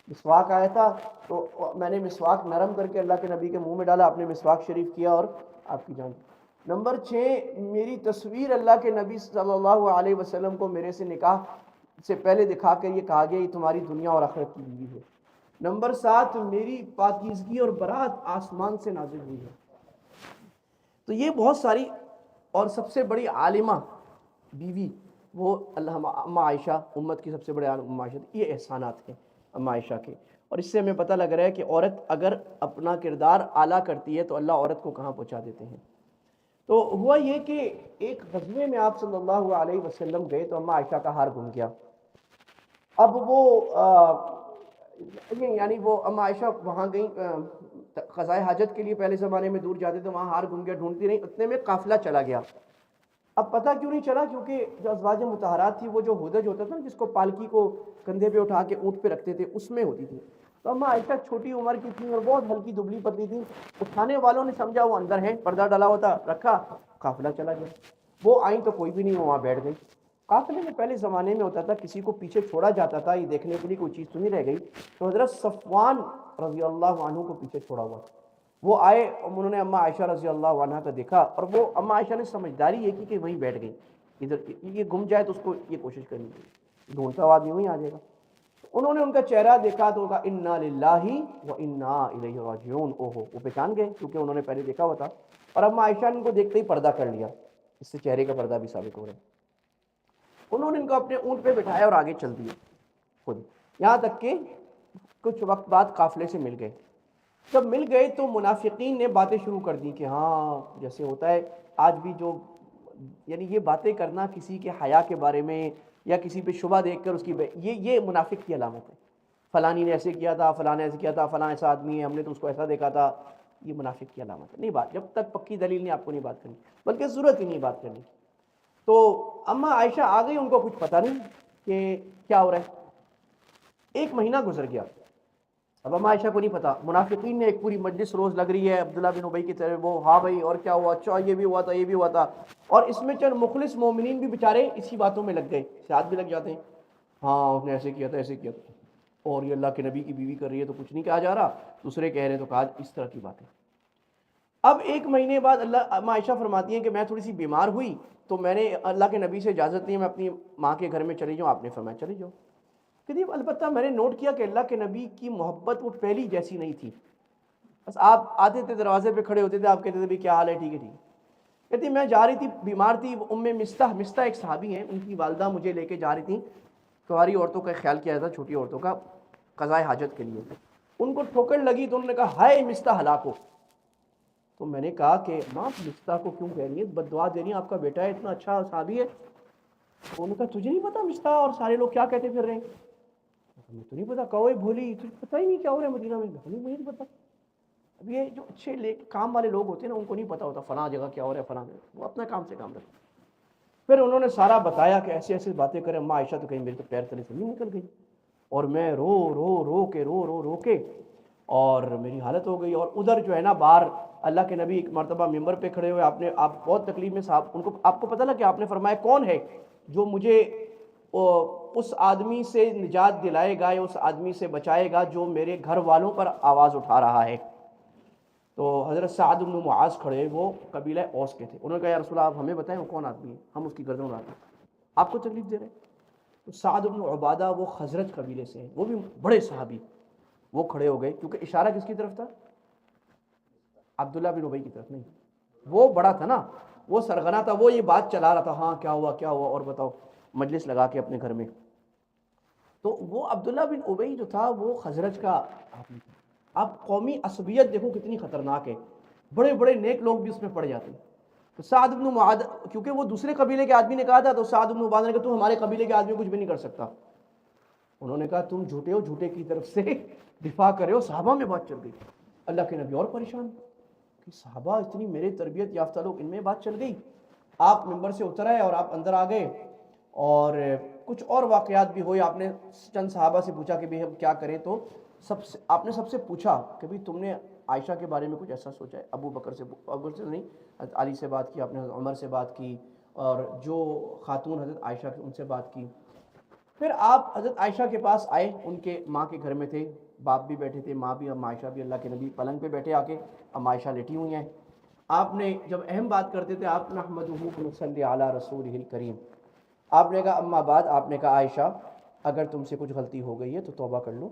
مسواک آیا تھا تو میں نے مسواک نرم کر کے اللہ کے نبی کے منہ میں ڈالا، آپ نے مسواک شریف کیا اور آپ کی جان۔ نمبر 6، میری تصویر اللہ کے نبی صلی اللہ علیہ وسلم کو میرے سے نکاح سے پہلے دکھا کر یہ کہا گیا یہ تمہاری دنیا اور آخرت کی بیوی ہے۔ نمبر 7، میری پاکیزگی اور برات آسمان سے نازل ہوئی ہے۔ تو یہ بہت ساری، اور سب سے بڑی عالمہ بیوی وہ اللہ اماں عائشہ، امت کی سب سے بڑے عالم اماں عائشہ، یہ احسانات ہیں اماں عائشہ کے۔ اور اس سے ہمیں پتہ لگ رہا ہے کہ عورت اگر اپنا کردار اعلیٰ کرتی ہے تو اللہ عورت کو کہاں پہنچا دیتے ہیں۔ تو ہوا یہ کہ ایک غزوے میں آپ صلی اللہ علیہ وسلم گئے تو اماں عائشہ کا ہار گم گیا۔ اب وہ یعنی وہ اماں عائشہ وہاں گئیں قضائے حاجت کے لیے، پہلے زمانے میں دور جاتے تو وہاں ہار گم گیا، ڈھونڈتی رہی، اتنے میں قافلہ چلا گیا۔ اب پتہ کیوں نہیں چلا؟ کیونکہ جو ازواج مطہرات تھی وہ جو ہودج ہوتا تھا نا، جس کو پالکی کو کندھے پہ اٹھا کے اونٹ پہ رکھتے تھے، اس میں ہوتی تھی۔ تو اماں عائشہ چھوٹی عمر کی تھی اور بہت ہلکی دبلی پتلی تھی، اٹھانے والوں نے سمجھا وہ اندر ہیں، پردہ ڈالا ہوا تھا، رکھا، قافلہ چلا گیا۔ وہ آئیں تو کوئی بھی نہیں، وہاں بیٹھ گئی۔ قافلے میں پہلے زمانے میں ہوتا تھا کسی کو پیچھے چھوڑا جاتا تھا یہ دیکھنے کے لیے کوئی چیز تو نہیں رہ گئی، تو حضرت صفوان رضی اللہ عنہ کو پیچھے چھوڑا ہوا تھا۔ وہ آئے، انہوں نے اماں عائشہ رضی اللہ عنہ کا دیکھا، اور وہ اماں عائشہ نے سمجھداری یہ کی کہ وہیں بیٹھ گئی، ادھر یہ گم جائے تو اس کو یہ کوشش کرنی چاہیے، ڈھونڈتا ہوا آدمی وہیں آ جائے گا۔ انہوں نے ان کا چہرہ دیکھا تو کہا انا للہ و انا الیہ راجعون، اوہو، وہ پہچان گئے کیونکہ انہوں نے پہلے دیکھا ہوا تھا۔ اور اماں عائشہ نے ان کو دیکھتے ہی پردہ کر لیا، اس سے چہرے کا پردہ بھی ثابت ہو رہا ہے۔ انہوں نے ان کو اپنے اونٹ پہ بٹھایا اور آگے چل دیے خود، یہاں تک کہ کچھ وقت بعد قافلے سے مل گئے۔ جب مل گئے تو منافقین نے باتیں شروع کر دی کہ ہاں جیسے ہوتا ہے آج بھی، جو یعنی یہ باتیں کرنا کسی کے حیا کے بارے میں یا کسی پہ شبہ دیکھ کر اس کی یہ منافق کی علامت ہے۔ فلانی نے ایسے کیا تھا، فلاں نے ایسے کیا تھا، فلاں ایسا آدمی ہے، ہم نے تو اس کو ایسا دیکھا تھا، یہ منافق کی علامت ہے۔ نہیں بات، جب تک پکی دلیل نہیں آپ کو نہیں بات کرنی، بلکہ ضرورت ہی نہیں بات کرنی۔ تو اماں عائشہ آ گئی، ان کو کچھ پتہ نہیں کہ کیا ہو رہا ہے۔ 1 مہینہ گزر گیا، اب اماں عائشہ کو نہیں پتا۔ منافقین نے ایک پوری مجلس روز لگ رہی ہے عبداللہ بن ابی کی طرح، وہ ہاں بھائی اور کیا ہوا، اچھا یہ بھی ہوا تھا، یہ بھی ہوا تھا۔ اور اس میں چند مخلص مومنین بھی بیچارے اسی باتوں میں لگ گئے، ساتھ بھی لگ جاتے ہیں، ہاں اس نے ایسے کیا تھا، ایسے کیا تھا، اور یہ اللہ کے نبی کی بیوی کر رہی ہے تو کچھ نہیں کہا جا رہا، دوسرے کہہ رہے ہیں تو کہا، اس طرح کی باتیں۔ اب 1 مہینے بعد اماں عائشہ فرماتی ہیں کہ میں تھوڑی سی بیمار ہوئی تو میں نے اللہ کے نبی سے اجازت لی میں اپنی ماں کے گھر میں چلی جاؤں، آپ نے فرمایا چلی جاؤ۔ کہ البتہ میں نے نوٹ کیا کہ اللہ کے نبی کی محبت وہ پہلی جیسی نہیں تھی، بس آپ آتے تھے دروازے پہ کھڑے ہوتے تھے، آپ کہتے تھے بھی کیا حال ہے، ٹھیک ہے ٹھیک ہے۔ کہتی میں جا رہی تھی، بیمار تھی، مستہ ایک صحابی ہیں، ان کی والدہ مجھے لے کے جا رہی تھیں، کنواری عورتوں کا خیال کیا جاتا، چھوٹی عورتوں کا، قضائے حاجت کے لیے۔ ان کو ٹھوکر لگی تو انہوں نے کہا ہائے مستہ ہلاک ہو۔ تو میں نے کہا کہ ماں مستہ کو کیوں کہہ رہی ہے، بد دعا دے رہی ہیں، آپ کا بیٹا ہے اتنا اچھا صحابی ہے۔ تو انہوں نے کہا تجھے نہیں پتا مستہ اور سارے لوگ کیا کہتے پھر رہے ہیں؟ مجھے تو نہیں پتا، کہو بھولی، تجھے پتہ ہی نہیں کیا ہو رہا ہے مدینہ میں؟ نہیں مجھے نہیں پتا۔ اب یہ جو اچھے کام والے لوگ ہوتے ہیں نا، ان کو نہیں پتا ہوتا فلاں جگہ کیا ہو رہا ہے، فلاں جگہ، وہ اپنا کام سے کام رکھتے. پھر انہوں نے سارا بتایا کہ ایسی ایسی باتیں کریں. اماں عائشہ تو کہیں میرے تو پیر تلے سے نہیں نکل گئی، اور میں رو رو رو کے رو کے اور میری حالت ہو گئی. اور ادھر جو ہے نا باہر اللہ کے نبی ایک مرتبہ ممبر پہ کھڑے ہوئے، آپ بہت تکلیف میں صاحب، ان کو آپ کو پتہ لگا کہ آپ نے فرمایا کون ہے جو مجھے اس آدمی سے نجات دلائے گا یا اس آدمی سے بچائے گا جو میرے گھر والوں پر آواز اٹھا رہا ہے. تو حضرت سعد بن معاذ کھڑے، وہ قبیلہ اوس کے تھے. انہوں نے کہا یا رسول اللہ آپ ہمیں بتائیں وہ کون آدمی ہے، ہم اس کی گردن اڑاتے ہیں، آپ کو تکلیف دے رہے ہیں. تو سعد بن عبادہ وہ خزرج قبیلے سے ہیں، وہ بھی بڑے صحابی، وہ کھڑے ہو گئے. کیونکہ اشارہ کس کی طرف تھا؟ عبداللہ بن ابی کی طرف نہیں. وہ بڑا تھا نا، وہ سرغنہ تھا، وہ یہ بات چلا رہا تھا، ہاں کیا ہوا اور بتاؤ، مجلس لگا کے اپنے گھر میں. تو وہ عبداللہ بن ابی جو تھا وہ خزرج کا آدمی تھا. اب قومی عصبیت دیکھو کتنی خطرناک ہے، بڑے بڑے نیک لوگ بھی اس میں پڑ جاتے ہیں. تو سعد بن معاذ، کیونکہ وہ دوسرے قبیلے کے آدمی نے کہا تھا، تو سعد بن معاذ نے کہا تو ہمارے قبیلے کے آدمی کچھ بھی نہیں کر سکتا. انہوں نے کہا تم جھوٹے ہو، جھوٹے کی طرف سے دفاع کرے ہو. صحابہ میں بات چل گئی. اللہ کے نبی اور پریشان کہ صحابہ اتنی میرے تربیت یافتہ لوگ، ان میں بات چل گئی. آپ ممبر سے اتر آئے اور آپ اندر آ گئے، اور کچھ اور واقعات بھی ہوئے. آپ نے چند صحابہ سے پوچھا کہ بھئی ہم کیا کریں، تو آپ نے سب سے پوچھا کہ بھئی تم نے عائشہ کے بارے میں کچھ ایسا سوچا ہے؟ ابو بکر سے نہیں، حضرت علی سے بات کی آپ نے، حضرت عمر سے بات کی، اور جو خاتون حضرت عائشہ کی ان سے بات کی. پھر آپ حضرت عائشہ کے پاس آئے، ان کے ماں کے گھر میں تھے، باپ بھی بیٹھے تھے، ماں بھی، ام عائشہ بھی. اللہ کے نبی پلنگ پہ بیٹھے آ کے، ام عائشہ لیٹی ہوئی ہیں. آپ نے جب اہم بات کرتے تھے، آپ نحمدہ ونصلی علی رسولہ الکریم، آپ نے کہا اما بعد، آپ نے کہا عائشہ اگر تم سے کچھ غلطی ہو گئی ہے تو توبہ کر لو،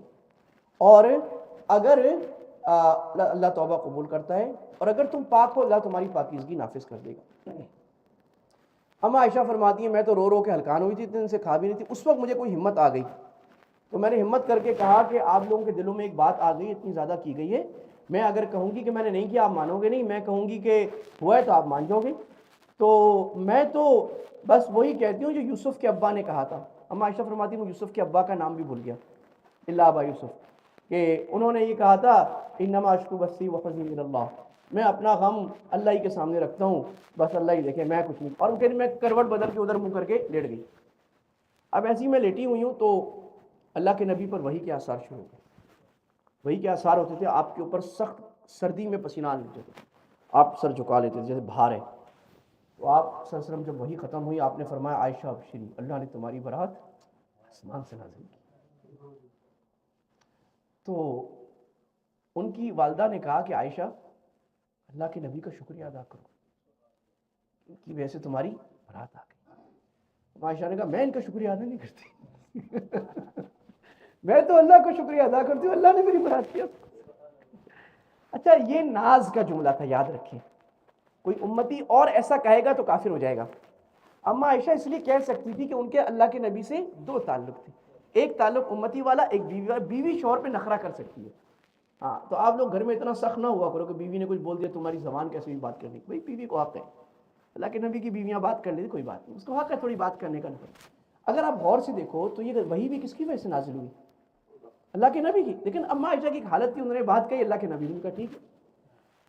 اور اگر اللہ توبہ قبول کرتا ہے، اور اگر تم پاک ہو اللہ تمہاری پاکیزگی نافذ کر دے گا. اما عائشہ فرماتی ہیں میں تو رو رو کے ہلکان ہوئی تھی، اتنے دن سے کھا بھی نہیں تھی. اس وقت مجھے کوئی ہمت آ گئی، تو میں نے ہمت کر کے کہا کہ آپ لوگوں کے دلوں میں ایک بات آ گئی، اتنی زیادہ کی گئی ہے، میں اگر کہوں گی کہ میں نے نہیں کیا آپ مانو گے نہیں، میں کہوں گی کہ ہوا ہے تو آپ مان جاؤ گے. تو میں تو بس وہی کہتی ہوں جو یوسف کے ابا نے کہا تھا. اما عائشہ فرماتی ہوں یوسف کے ابا کا نام بھی بھول گیا، اللہ ابا یوسف، کہ انہوں نے یہ کہا تھا انما اشکو بثی وحزنی الی اللہ، میں اپنا غم اللہ ہی کے سامنے رکھتا ہوں، بس اللہ ہی دیکھے، میں کچھ نہیں. اور پھر میں کروٹ بدل کے ادھر منہ کر کے لیٹ گئی. اب ایسی میں لیٹی ہوئی ہوں تو اللہ کے نبی پر وحی کے آثار شروع ہو گئے. وحی کے آثار ہوتے تھے آپ کے اوپر، سخت سردی میں پسینہ آنے لگتے تھے، آپ سر جھکا لیتے تھے جیسے بھار ہے. تو آپ صلی اللہ علیہ وسلم جب وحی ختم ہوئی، آپ نے فرمایا عائشہ ابشری، اللہ نے تمہاری برات آسمان سے نازل کی. تو ان کی والدہ نے کہا کہ عائشہ اللہ کے نبی کا شکریہ ادا کرو، ان کی وجہ سے تمہاری برات آ گئی. عائشہ نے کہا میں ان کا شکریہ ادا نہیں کرتی میں تو اللہ کا شکریہ ادا کرتی ہوں، اللہ نے میری برات کیا. اچھا یہ ناز کا جملہ تھا، یاد رکھیں. کوئی امتی اور ایسا کہے گا تو کافر ہو جائے گا. اما عائشہ اس لیے کہہ سکتی تھی کہ ان کے اللہ کے نبی سے دو تعلق تھے، ایک تعلق امتی والا، ایک بیوی والا. بیوی شوہر پہ نخرہ کر سکتی ہے، ہاں. تو آپ لوگ گھر میں اتنا سخت نہ ہوا کرو کہ بیوی نے کچھ بول دیا تمہاری زبان کیسے بھی بات کرنے کی. بھائی بیوی کو حق ہے، اللہ کے نبی کی بیویاں بات کر لیتی کوئی بات نہیں، اس کو حق ہے تھوڑی بات کرنے کا. اگر آپ غور سے دیکھو تو یہ وحی بھی کس کی وجہ سے نازل ہوئی؟ اللہ کے نبی کی. لیکن اما عائشہ کی ایک حالت تھی، انہوں نے بات کہی، اللہ کے نبی نے کہا ٹھیک ہے.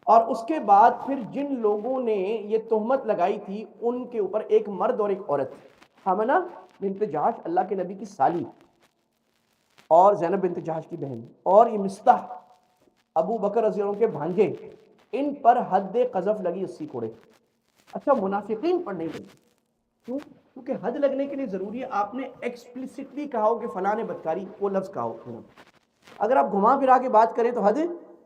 اور اس کے بعد پھر جن لوگوں نے یہ تہمت لگائی تھی ان کے اوپر ایک مرد اور ایک عورت، حمنہ بنت جہش اللہ کے نبی کی سالی، اور زینب بنت جہش کی بہن، اور یہ مصطح ابو بکر رضی اللہ عنہ کے بھانجے، ان پر حد قذف لگی 80 کوڑے. اچھا منافقین پر نہیں لگی، کیوں؟ کیونکہ حد لگنے کے لیے ضروری ہے آپ نے ایکسپلیسٹلی کہا ہو کہ فلاں نے بدکاری، وہ لفظ کہا ہو. اگر آپ گھما پھرا کے بات کریں تو حد،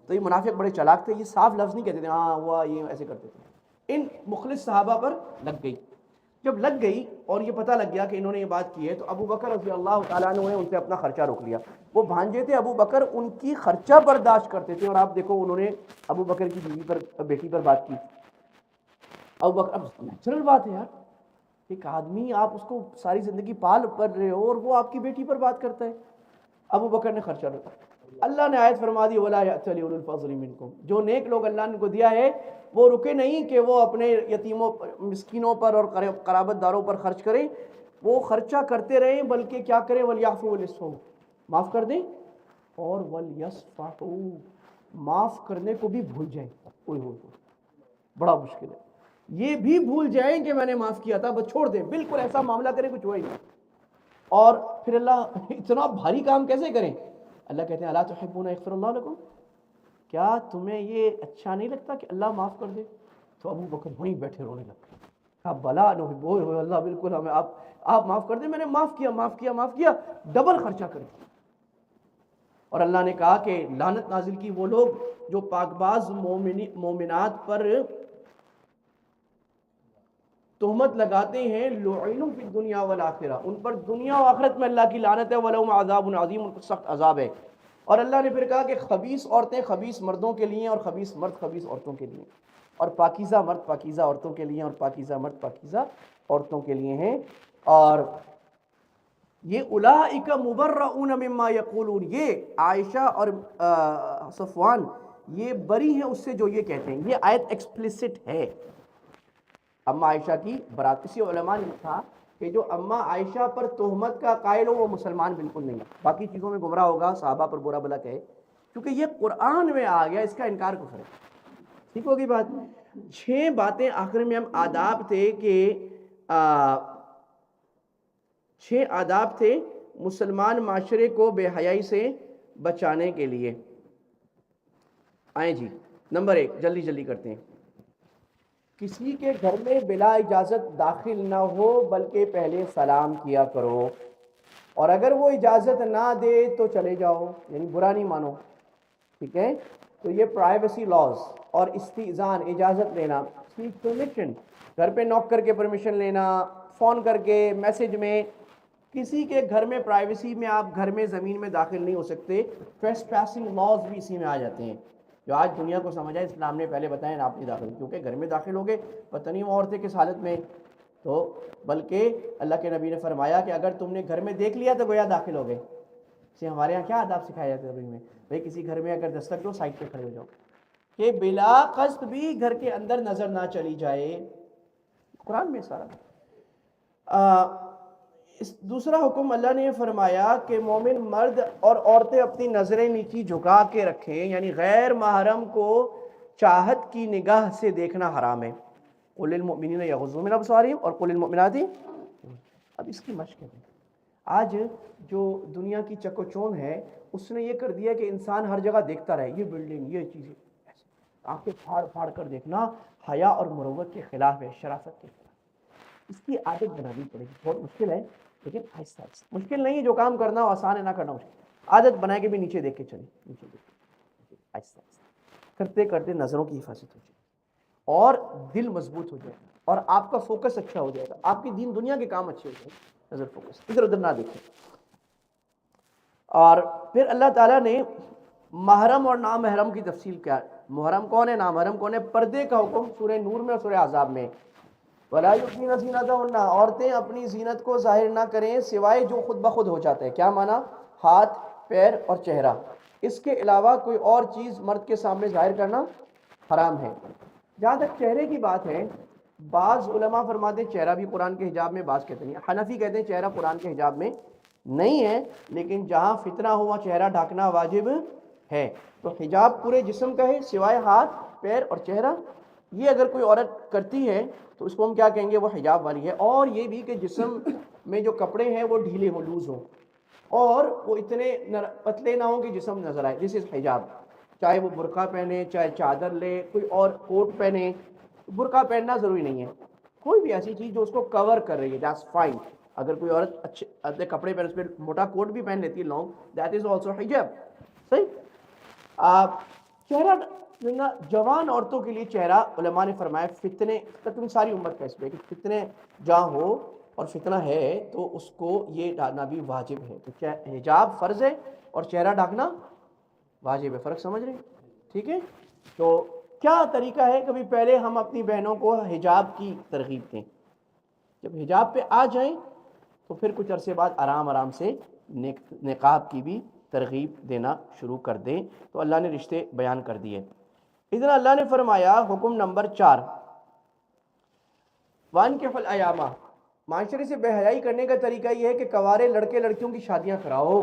تو یہ منافق بڑے چالاک تھے، یہ صاف لفظ نہیں کہتے تھے ہاں ہوا یہ ایسے کرتے تھے. ان مخلص صحابہ پر لگ گئی. جب لگ گئی اور یہ پتہ لگ گیا کہ انہوں نے یہ بات کی ہے، تو ابو بکر رضی اللہ تعالیٰ عنہ نے ان سے اپنا خرچہ روک لیا. وہ بھانجے تھے ابو بکر، ان کی خرچہ برداشت کرتے تھے. اور آپ دیکھو انہوں نے ابو بکر کی بیوی پر، بیٹی پر بات کی. ابو بکر، اب نیچرل بات ہے یار، ایک آدمی آپ اس کو ساری زندگی پال کر رہے ہو اور وہ آپ کی بیٹی پر بات کرتا ہے. ابو بکر نے خرچہ روکا. اللہ نے آیت فرما دی وَلَا يَأْتَلِ أُولُو الْفَضْلِ مِنْكُمْ، جو نیک لوگ اللہ نے کو دیا ہے وہ رکے نہیں کہ وہ اپنے یتیموں، مسکینوں پر اور قرابت داروں پر خرچ کریں، وہ خرچہ کرتے رہیں، بلکہ کیا کریں، وَلْيَعْفُوا وَلْيَصْفَحُوا، معاف کر دیں اور وَلْيَصْفَحُوا، معاف کرنے کو بھی بھول جائیں. اوہ بڑا مشکل ہے. یہ بھی بھول جائیں کہ میں نے معاف کیا تھا، بس چھوڑ دیں، بالکل ایسا معاملہ کریں کچھ ہوا ہی نہیں. اور پھر اللہ اتنا بھاری کام کیسے کریں؟ اللہ کہتے ہیں الا تحبون یغفر اللہ لکم، کیا تمہیں یہ اچھا نہیں لگتا کہ اللہ معاف کر دے؟ تو ابو بکر وہیں بیٹھے رونے لگے. بلا نحب، اللہ بالکل ہمیں آپ معاف کر دیں، میں نے معاف کیا، ڈبل خرچہ کریں. اور اللہ نے کہا کہ لعنت نازل کی وہ لوگ جو پاک باز مومنات پر تہمت لگاتے ہیں، لعنوا فی الدنیا والآخرہ، ان پر دنیا و آخرت میں اللہ کی لعنت ہے، ولہم عذاب عظیم، ان کو سخت عذاب ہے. اور اللہ نے پھر کہا کہ خبیث عورتیں خبیث مردوں کے لیے، اور خبیث مرد خبیث عورتوں کے لیے، اور پاکیزہ مرد پاکیزہ عورتوں کے لیے، اور پاکیزہ مرد پاکیزہ عورتوں کے لیے ہیں. اور یہ اولئک مبرؤون مما یقولون، یہ عائشہ اور صفوان یہ بری ہیں اس سے جو یہ کہتے ہیں. یہ آیت ایکسپلیسٹ ہے اما عائشہ کی برات. کسی علماء نے لکھا کہ جو اما عائشہ پر تہمت کا قائل ہو وہ مسلمان بالکل نہیں ہے، باقی چیزوں میں گمراہ ہوگا، صحابہ پر برا بھلا کہے، کیونکہ یہ قرآن میں آ گیا، اس کا انکار کفر ہے. ٹھیک ہوگی بات. 6 باتیں آخر میں ہم آداب تھے کہ 6 آداب تھے مسلمان معاشرے کو بے حیائی سے بچانے کے لیے. آئیں جی، نمبر 1 جلدی کرتے ہیں. کسی کے گھر میں بلا اجازت داخل نہ ہو بلکہ پہلے سلام کیا کرو، اور اگر وہ اجازت نہ دے تو چلے جاؤ، یعنی برا نہیں مانو. ٹھیک ہے، تو یہ پرائیویسی لاز. اور استئذان اجازت لینا، سیک پرمیشن، گھر پہ نوک کر کے پرمیشن لینا، فون کر کے، میسج میں. کسی کے گھر میں پرائیویسی میں آپ گھر میں زمین میں داخل نہیں ہو سکتے. ٹریسپاسنگ لاز بھی اسی میں آ جاتے ہیں جو آج دنیا کو سمجھا ہے. اسلام نے پہلے بتایا نا آپ نہیں داخل، کیونکہ گھر میں داخل ہوگے پتہ نہیں وہ عورتیں کس حالت میں. تو بلکہ اللہ کے نبی نے فرمایا کہ اگر تم نے گھر میں دیکھ لیا تو گویا داخل ہو گئے. اسے ہمارے یہاں کیا آداب سکھایا جاتا ہے میں بھائی کسی گھر میں اگر دستک دو سائڈ پہ کھڑے ہو جاؤ کہ بلا قصد بھی گھر کے اندر نظر نہ چلی جائے. قرآن میں سارا. دوسرا حکم اللہ نے فرمایا کہ مومن مرد اور عورتیں اپنی نظریں نیچی جھکا کے رکھیں، یعنی غیر محرم کو چاہت کی نگاہ سے دیکھنا حرام ہے. قل للمؤمنین یغضوا من ابصارہم اور قل للمؤمنات. اب اس کی مشق ہے. آج جو دنیا کی چکوچون ہے اس نے یہ کر دیا کہ انسان ہر جگہ دیکھتا رہے، یہ بلڈنگ، یہ چیزیں، آنکھیں پھاڑ کر دیکھنا حیا اور مروت کے خلاف ہے، شرافت کے خلاف. اس کی عادت بنانی پڑے گی. بہت مشکل ہے لیکن آہستہ آہستہ. مشکل نہیں ہے، جو کام کرنا ہو آسان ہے، نہ کرنا مشکل. عادت بنا کے بھی نیچے دیکھ کے چلیں، نیچے دیکھ کے آہستہ آہستہ کرتے کرتے نظروں کی حفاظت ہو جائے اور دل مضبوط ہو جائے اور آپ کا فوکس اچھا ہو جائے گا، آپ کی دین دنیا کے کام اچھے ہو جائیں. نظر فوکس ادھر ادھر نہ دیکھیں. اور پھر اللہ تعالیٰ نے محرم اور نامحرم کی تفصیل کیا. محرم کون ہے، نامحرم کون ہے. پردے کا حکم سورہ نور میں اور سورہ احزاب میں. وَلَا يُبْدِينَ زِينَتَهُنَّ، عورتیں اپنی زینت کو ظاہر نہ کریں سوائے جو خود بخود ہو جاتا ہے. کیا معنی؟ ہاتھ، پیر اور چہرہ. اس کے علاوہ کوئی اور چیز مرد کے سامنے ظاہر کرنا حرام ہے. جہاں تک چہرے کی بات ہے، بعض علماء فرماتے ہیں چہرہ بھی قرآن کے حجاب میں، بعض کہتے ہیں. حنفی کہتے ہیں چہرہ قرآن کے حجاب میں نہیں ہے، لیکن جہاں فتنہ ہو وہاں چہرہ ڈھانکنا واجب ہے. تو حجاب پورے جسم کا ہے سوائے ہاتھ، پیر اور چہرہ. یہ اگر کوئی عورت کرتی ہے تو اس کو ہم کیا کہیں گے؟ وہ حجاب والی ہے. اور یہ بھی کہ جسم میں جو کپڑے ہیں وہ ڈھیلے ہوں، لوز ہوں، اور وہ اتنے پتلے نہ ہوں کہ جسم نظر آئے. دس از حجاب. چاہے وہ برقع پہنے، چاہے چادر لے، کوئی اور کوٹ پہنے. برقع پہننا ضروری نہیں ہے، کوئی بھی ایسی چیز جو اس کو کور کر رہی ہے، دیٹس فائن. اگر کوئی عورت اچھے کپڑے پہن، اس پہ موٹا کوٹ بھی پہن لیتی ہے لانگ، دیٹ از آلسو حجاب. صحیح. چہرہ جوان عورتوں کے لیے چہرہ علماء نے فرمایا فتنے تم ساری امت کا اس پہ کہ فتنے جہاں ہو اور فتنہ ہے تو اس کو یہ ڈالنا بھی واجب ہے. تو حجاب فرض ہے اور چہرہ ڈھانکنا واجب ہے. فرق سمجھ رہے ہیں؟ ٹھیک ہے. تو کیا طریقہ ہے؟ کبھی پہلے ہم اپنی بہنوں کو حجاب کی ترغیب دیں. جب حجاب پہ آ جائیں تو پھر کچھ عرصے بعد آرام سے نقاب کی بھی ترغیب دینا شروع کر دیں. تو اللہ نے رشتے بیان کر دیے. ادھر اللہ نے فرمایا حکم نمبر 4، وَانْكِحُوا الْأَيَامَ. معاشرے سے بے حیائی کرنے کا طریقہ یہ ہے کہ کوارے لڑکے لڑکیوں کی شادیاں کراؤ.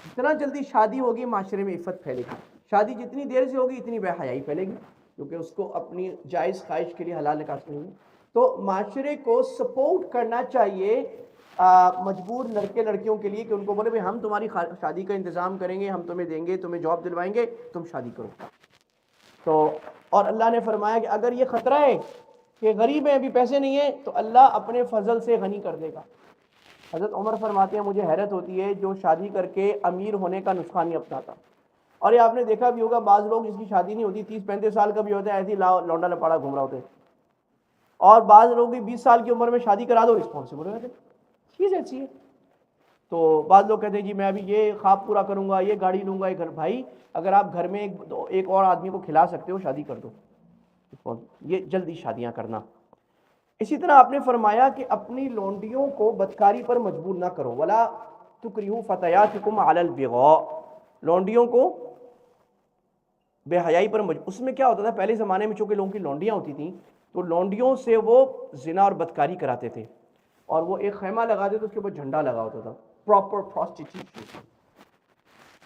جتنا جلدی شادی ہوگی معاشرے میں عفت پھیلے گی. شادی جتنی دیر سے ہوگی اتنی بے حیائی پھیلے گی، کیونکہ اس کو اپنی جائز خواہش کے لیے حلال نکاح سے ہوگی۔ تو معاشرے کو سپورٹ کرنا چاہیے مجبور لڑکے لڑکیوں کے لیے، کہ ان کو بولے بھائی ہم تمہاری شادی کا انتظام کریں گے، ہم تمہیں دیں گے، تمہیں جاب دلوائیں گے، تم شادی کرو۔ تو اور اللہ نے فرمایا کہ اگر یہ خطرہ ہے کہ غریب ہیں، ابھی پیسے نہیں ہیں، تو اللہ اپنے فضل سے غنی کر دے گا۔ حضرت عمر فرماتے ہیں مجھے حیرت ہوتی ہے جو شادی کر کے امیر ہونے کا نسخہ نہیں اپناتا۔ اور یہ آپ نے دیکھا بھی ہوگا، بعض لوگ جس کی شادی نہیں ہوتی 30-35 سال کا بھی ہوتا ہے، ایسی لونڈا لپاڑا گھوم رہا ہوتے ہیں، اور بعض لوگ بھی 20 سال کی عمر میں شادی کرا دو رسپانسبل ہو جاتے ہیں۔ چیز ایسی ہے۔ تو بعض لوگ کہتے ہیں جی میں ابھی یہ خواب پورا کروں گا، یہ گاڑی لوں گا، یہ گھر۔ بھائی اگر آپ گھر میں ایک اور آدمی کو کھلا سکتے ہو شادی کر دو، یہ جلدی شادیاں کرنا۔ اسی طرح آپ نے فرمایا کہ اپنی لونڈیوں کو بدکاری پر مجبور نہ کرو، ولا تکرہوا فتیاتکم علی البغاء، لونڈیوں کو بے حیائی پر اس میں کیا ہوتا تھا پہلے زمانے میں، چونکہ لوگوں کی لونڈیاں ہوتی تھیں تو لونڈیوں سے وہ زنا اور بدکاری کراتے تھے، اور وہ ایک خیمہ لگاتے تھے، اس کے اوپر جھنڈا لگا ہوتا تھا، پراپر پروسٹیٹیوشن۔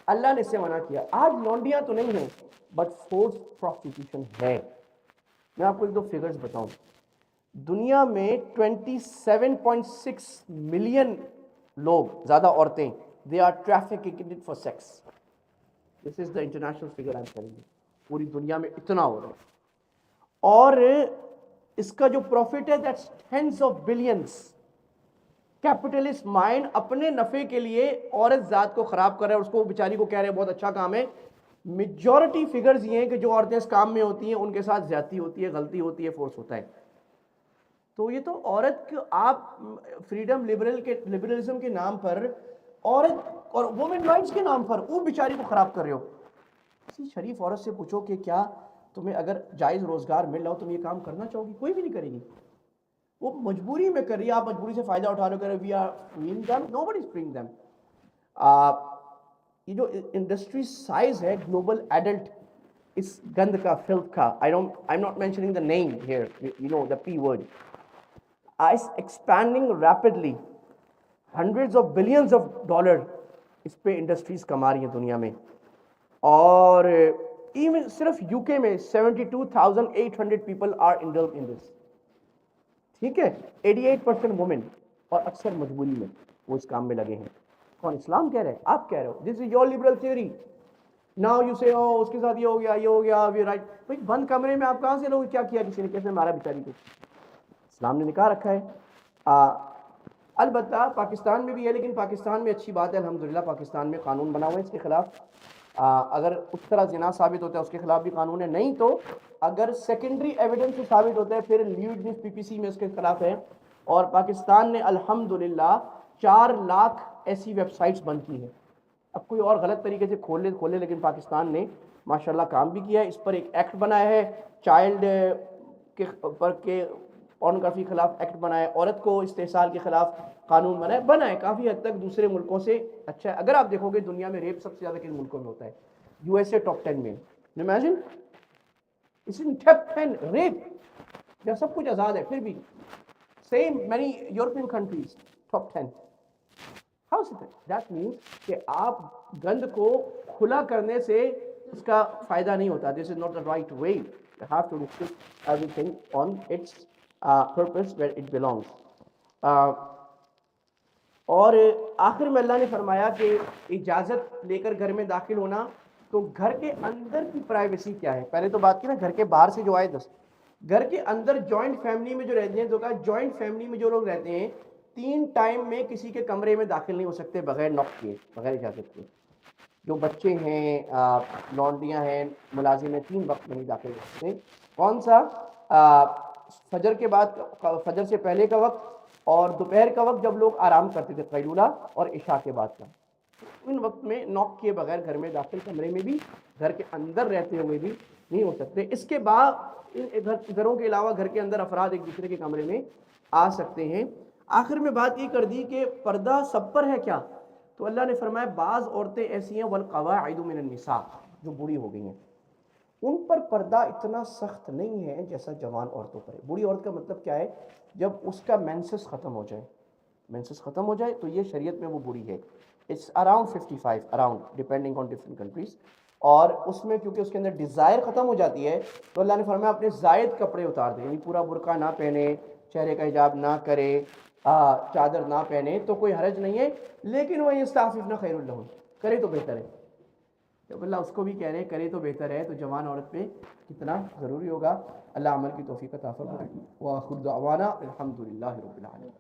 اللہ نے اس سے منع کیا۔ آج لونڈیاں تو نہیں ہیں بٹ فورس پروسٹیٹیوشن ہے۔ میں آپ کو ایک دو فگرز بتاؤں، دنیا میں 27.6 ملین لوگ، زیادہ عورتیں، they are trafficked for sex. This is the international figure I'm telling you. پوری دنیا میں اتنا ہو رہا ہے، اور اس کا جو پروفٹ ہے that's tens of billions. Capitalist mind اپنے نفع کے لیے عورت ذات کو خراب کر رہا ہے، اس کو بیچاری کو کہہ رہے ہیں بہت اچھا کام ہے۔ میجورٹی فگرز یہ ہیں کہ جو عورتیں اس کام میں ہوتی ہیں ان کے ساتھ زیادتی ہوتی ہے، غلطی ہوتی ہے، فورس ہوتا ہے۔ تو یہ تو عورت کو آپ فریڈم لبرلزم کے نام پر، عورت اور وومن رائٹس کے نام پر وہ بیچاری کو خراب کر رہے ہو۔ کسی شریف عورت سے پوچھو کہ کیا تمہیں اگر جائز روزگار مل رہا ہو تم یہ کام کرنا چاہو گی؟ کوئی بھی نہیں کرے گی، وہ مجبوری میں کر رہی ہے، آپ مجبوری سے فائدہ اٹھا رہے ہو، we are freeing them, nobody is freeing them. یہ جو انڈسٹری سائز ہے گلوبل ایڈلٹ اس گند کا، فلتھ کا، I'm not mentioning the name here, you know the P word, is expanding rapidly. hundreds of billions of dollar اس پہ industries کما رہی ہیں دنیا میں، اور ایون صرف یو کے میں 72,800 people are involved in this. ٹھیک ہے، 88% وومن، اور اکثر مجبوری میں وہ اس کام میں لگے ہیں۔ کون؟ اسلام کہہ رہے ہیں، آپ کہہ رہے ہو this is your liberal theory, now you say اس کے ساتھ یہ ہو گیا، یہ ہو گیا، وی رائٹ۔ بھائی بند کمرے میں آپ کہاں سے لوگ کیا کیا کسی نے، کیسے مارا بیچاری کو؟ اسلام نے نکاح رکھا ہے۔ البتہ پاکستان میں بھی ہے، لیکن پاکستان میں اچھی بات ہے الحمدللہ، پاکستان میں قانون بنا ہوا ہے اس کے خلاف۔ اگر اس طرح زنا ثابت ہوتا ہے اس کے خلاف بھی قانون ہے، نہیں تو اگر سیکنڈری ایویڈنس سے ثابت ہوتا ہے پھر لیڈ پی پی سی میں اس کے خلاف ہے۔ اور پاکستان نے الحمدللہ 4 لاکھ ایسی ویب سائٹس بند کی ہیں۔ اب کوئی اور غلط طریقے سے کھولے، لیکن پاکستان نے ماشاءاللہ کام بھی کیا ہے، اس پر ایک ایکٹ بنایا ہے، چائلڈ کے پر کے پورنوگرافی کے خلاف ایکٹ بنایا ہے، عورت کو استحصال کے خلاف قانون بنا ہے، کافی حد تک دوسرے ملکوں سے اچھا ہے۔ اگر آپ دیکھو گے دنیا میں ریپ سب سے زیادہ کن ملکوں میں ہوتا ہے؟ یو ایس اے ٹاپ 10 میں، امیجن اس ان ٹاپ 10 ریپ، جب سب کچھ آزاد ہے پھر بھی same many European countries top 10۔ How سے دیٹ مینس کہ آپ گند کو کھلا کرنے سے اس کا فائدہ نہیں ہوتا۔ This is not the right way, you have to restrict everything on its purpose where it belongs. اور آخر میں اللہ نے فرمایا کہ اجازت لے کر گھر میں داخل ہونا، تو گھر کے اندر کی پرائیویسی کیا ہے؟ پہلے تو بات کی نا گھر کے باہر سے جو آئے 10، گھر کے اندر جوائنٹ فیملی میں جو رہتے ہیں، تو کہا جوائنٹ فیملی میں جو لوگ رہتے ہیں 3 ٹائم میں کسی کے کمرے میں داخل نہیں ہو سکتے بغیر نوک کیے، بغیر اجازت کے۔ جو بچے ہیں، لونڈیاں ہیں، ملازم ہیں، 3 وقت میں نہیں داخل ہو سکتے۔ کون سا؟ فجر کے بعد، فجر سے پہلے کا وقت، اور دوپہر کا وقت جب لوگ آرام کرتے تھے قیلولہ، اور عشاء کے بعد کا، ان وقت میں نوک کیے بغیر گھر میں داخل، کمرے میں بھی، گھر کے اندر رہتے ہوئے بھی نہیں ہو سکتے۔ اس کے بعد گھروں کے علاوہ گھر کے اندر افراد ایک دوسرے کے کمرے میں آ سکتے ہیں۔ آخر میں بات یہ کر دی کہ پردہ سب پر ہے کیا؟ تو اللہ نے فرمایا بعض عورتیں ایسی ہیں والقواعد من النساء، جو بوڑھی ہو گئی ہیں، ان پر پردہ اتنا سخت نہیں ہے جیسا جوان عورتوں پر ہے۔ بوڑھی عورت کا مطلب کیا ہے؟ جب اس کا مینسس ختم ہو جائے، مینسس ختم ہو جائے تو یہ شریعت میں وہ بوڑھی ہے۔ It's around 55 around depending on different countries. اور اس میں کیونکہ اس کے اندر ڈیزائر ختم ہو جاتی ہے تو اللہ نے فرمایا اپنے زائد کپڑے اتار دیں, یعنی پورا برقع نہ پہنے, چہرے کا حجاب نہ کرے, چادر نہ پہنے, تو کوئی حرج نہیں ہے. لیکن وہ یستعففن خیر لہن, کرے تو بہتر ہے. جب اللہ اس کو بھی کہہ رہے ہیں کرے تو بہتر ہے, تو جوان عورت پہ کتنا ضروری ہوگا. اللہ عمل کی توفیق عطا فرمائے. وآخر دعوانا الحمدللہ رب العالمین.